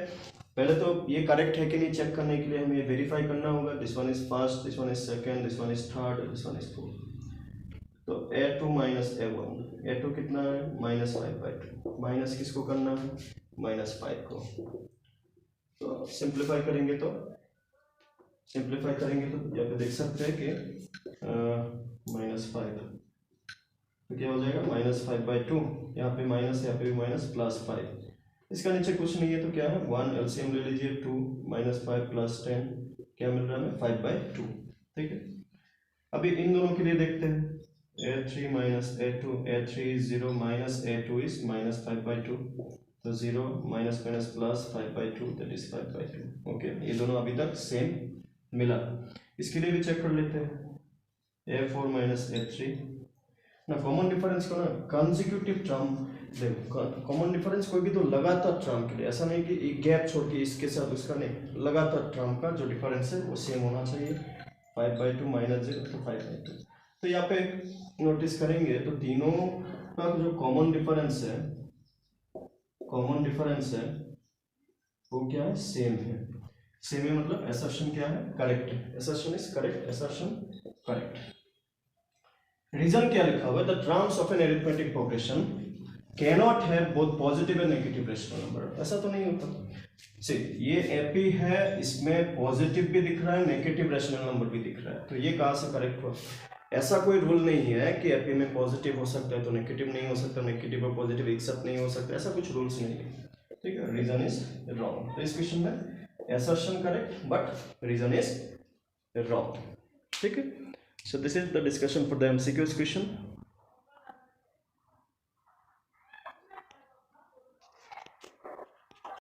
पहले तो ये करेक्ट है कि नहीं चेक करने के लिए हमें ये वेरीफाई करना होगा, this one is first, this one is second, this one is third, this one is fourth. तो a2 - a1, a2 कितना है -5/2, माइनस किसको करना है, -5 को, तो सिंप्लीफाई करेंगे तो यहाँ पे देख सकते हैं कि -5, तो क्या हो जाएगा -5/2, यहाँ पे माइनस, यहाँ पे भी माइनस, +5, इसका नीचे कुछ नहीं है तो क्या है 1, एलसीएम ले लीजिए 2 -5 + 10 क्या मिल रहा है हमें 5/2, ठीक है। अभी इन दोनों के लिए देखते हैं, a3 - a2, a3 is 0 -a2 is -5/2, तो 0 minus plus 5/2 that is 5/2, okay. ये दोनों अभी तक सेम मिला, इसके लिए भी चेक कर लेते हैं, a4 - a3 ना, कॉमन डिफरेंस को ना कंसेक्यूटिव टर्म, देखो कॉमन डिफरेंस कोई भी तो लगातार टर्म के लिए, ऐसा नहीं कि एक गैप छोड़ के इसके साथ उसका नहीं, लगातार टर्म का जो डिफरेंस है वो सेम होना चाहिए, 5/2 -0 तो 5/2। तो यहाँ पे नोटिस करेंगे तो तीनों का जो कॉमन डिफरेंस है वो क्या है, सेम है, सेम है मतलब असर्शन क्या है, करेक्ट है, assertion is correct, assertion correct. Reason क्या लिखा हुआ है, the terms of an arithmetic progression cannot have both positive and negative rational number, ऐसा तो नहीं होता। सी ये एपी है, इसमें पॉजिटिव भी दिख रहा है, नेगेटिव रेशनल नंबर भी दिख रहा है, तो ये कहाँ से करेक्ट हुआ, ऐसा कोई रूल नहीं है कि एपी में पॉजिटिव हो सकता है तो नेगेटिव नहीं हो सकता, नेगेटिव और पॉजिटिव एक साथ नहीं हो सकता, ऐसा कुछ रूल्स नहीं है, ठीक है। रीजन इज रॉन्ग, तो इस क्वेश्चन में assertion correct but reason is wrong, ठीक है। So this is the discussion for the MCQs question.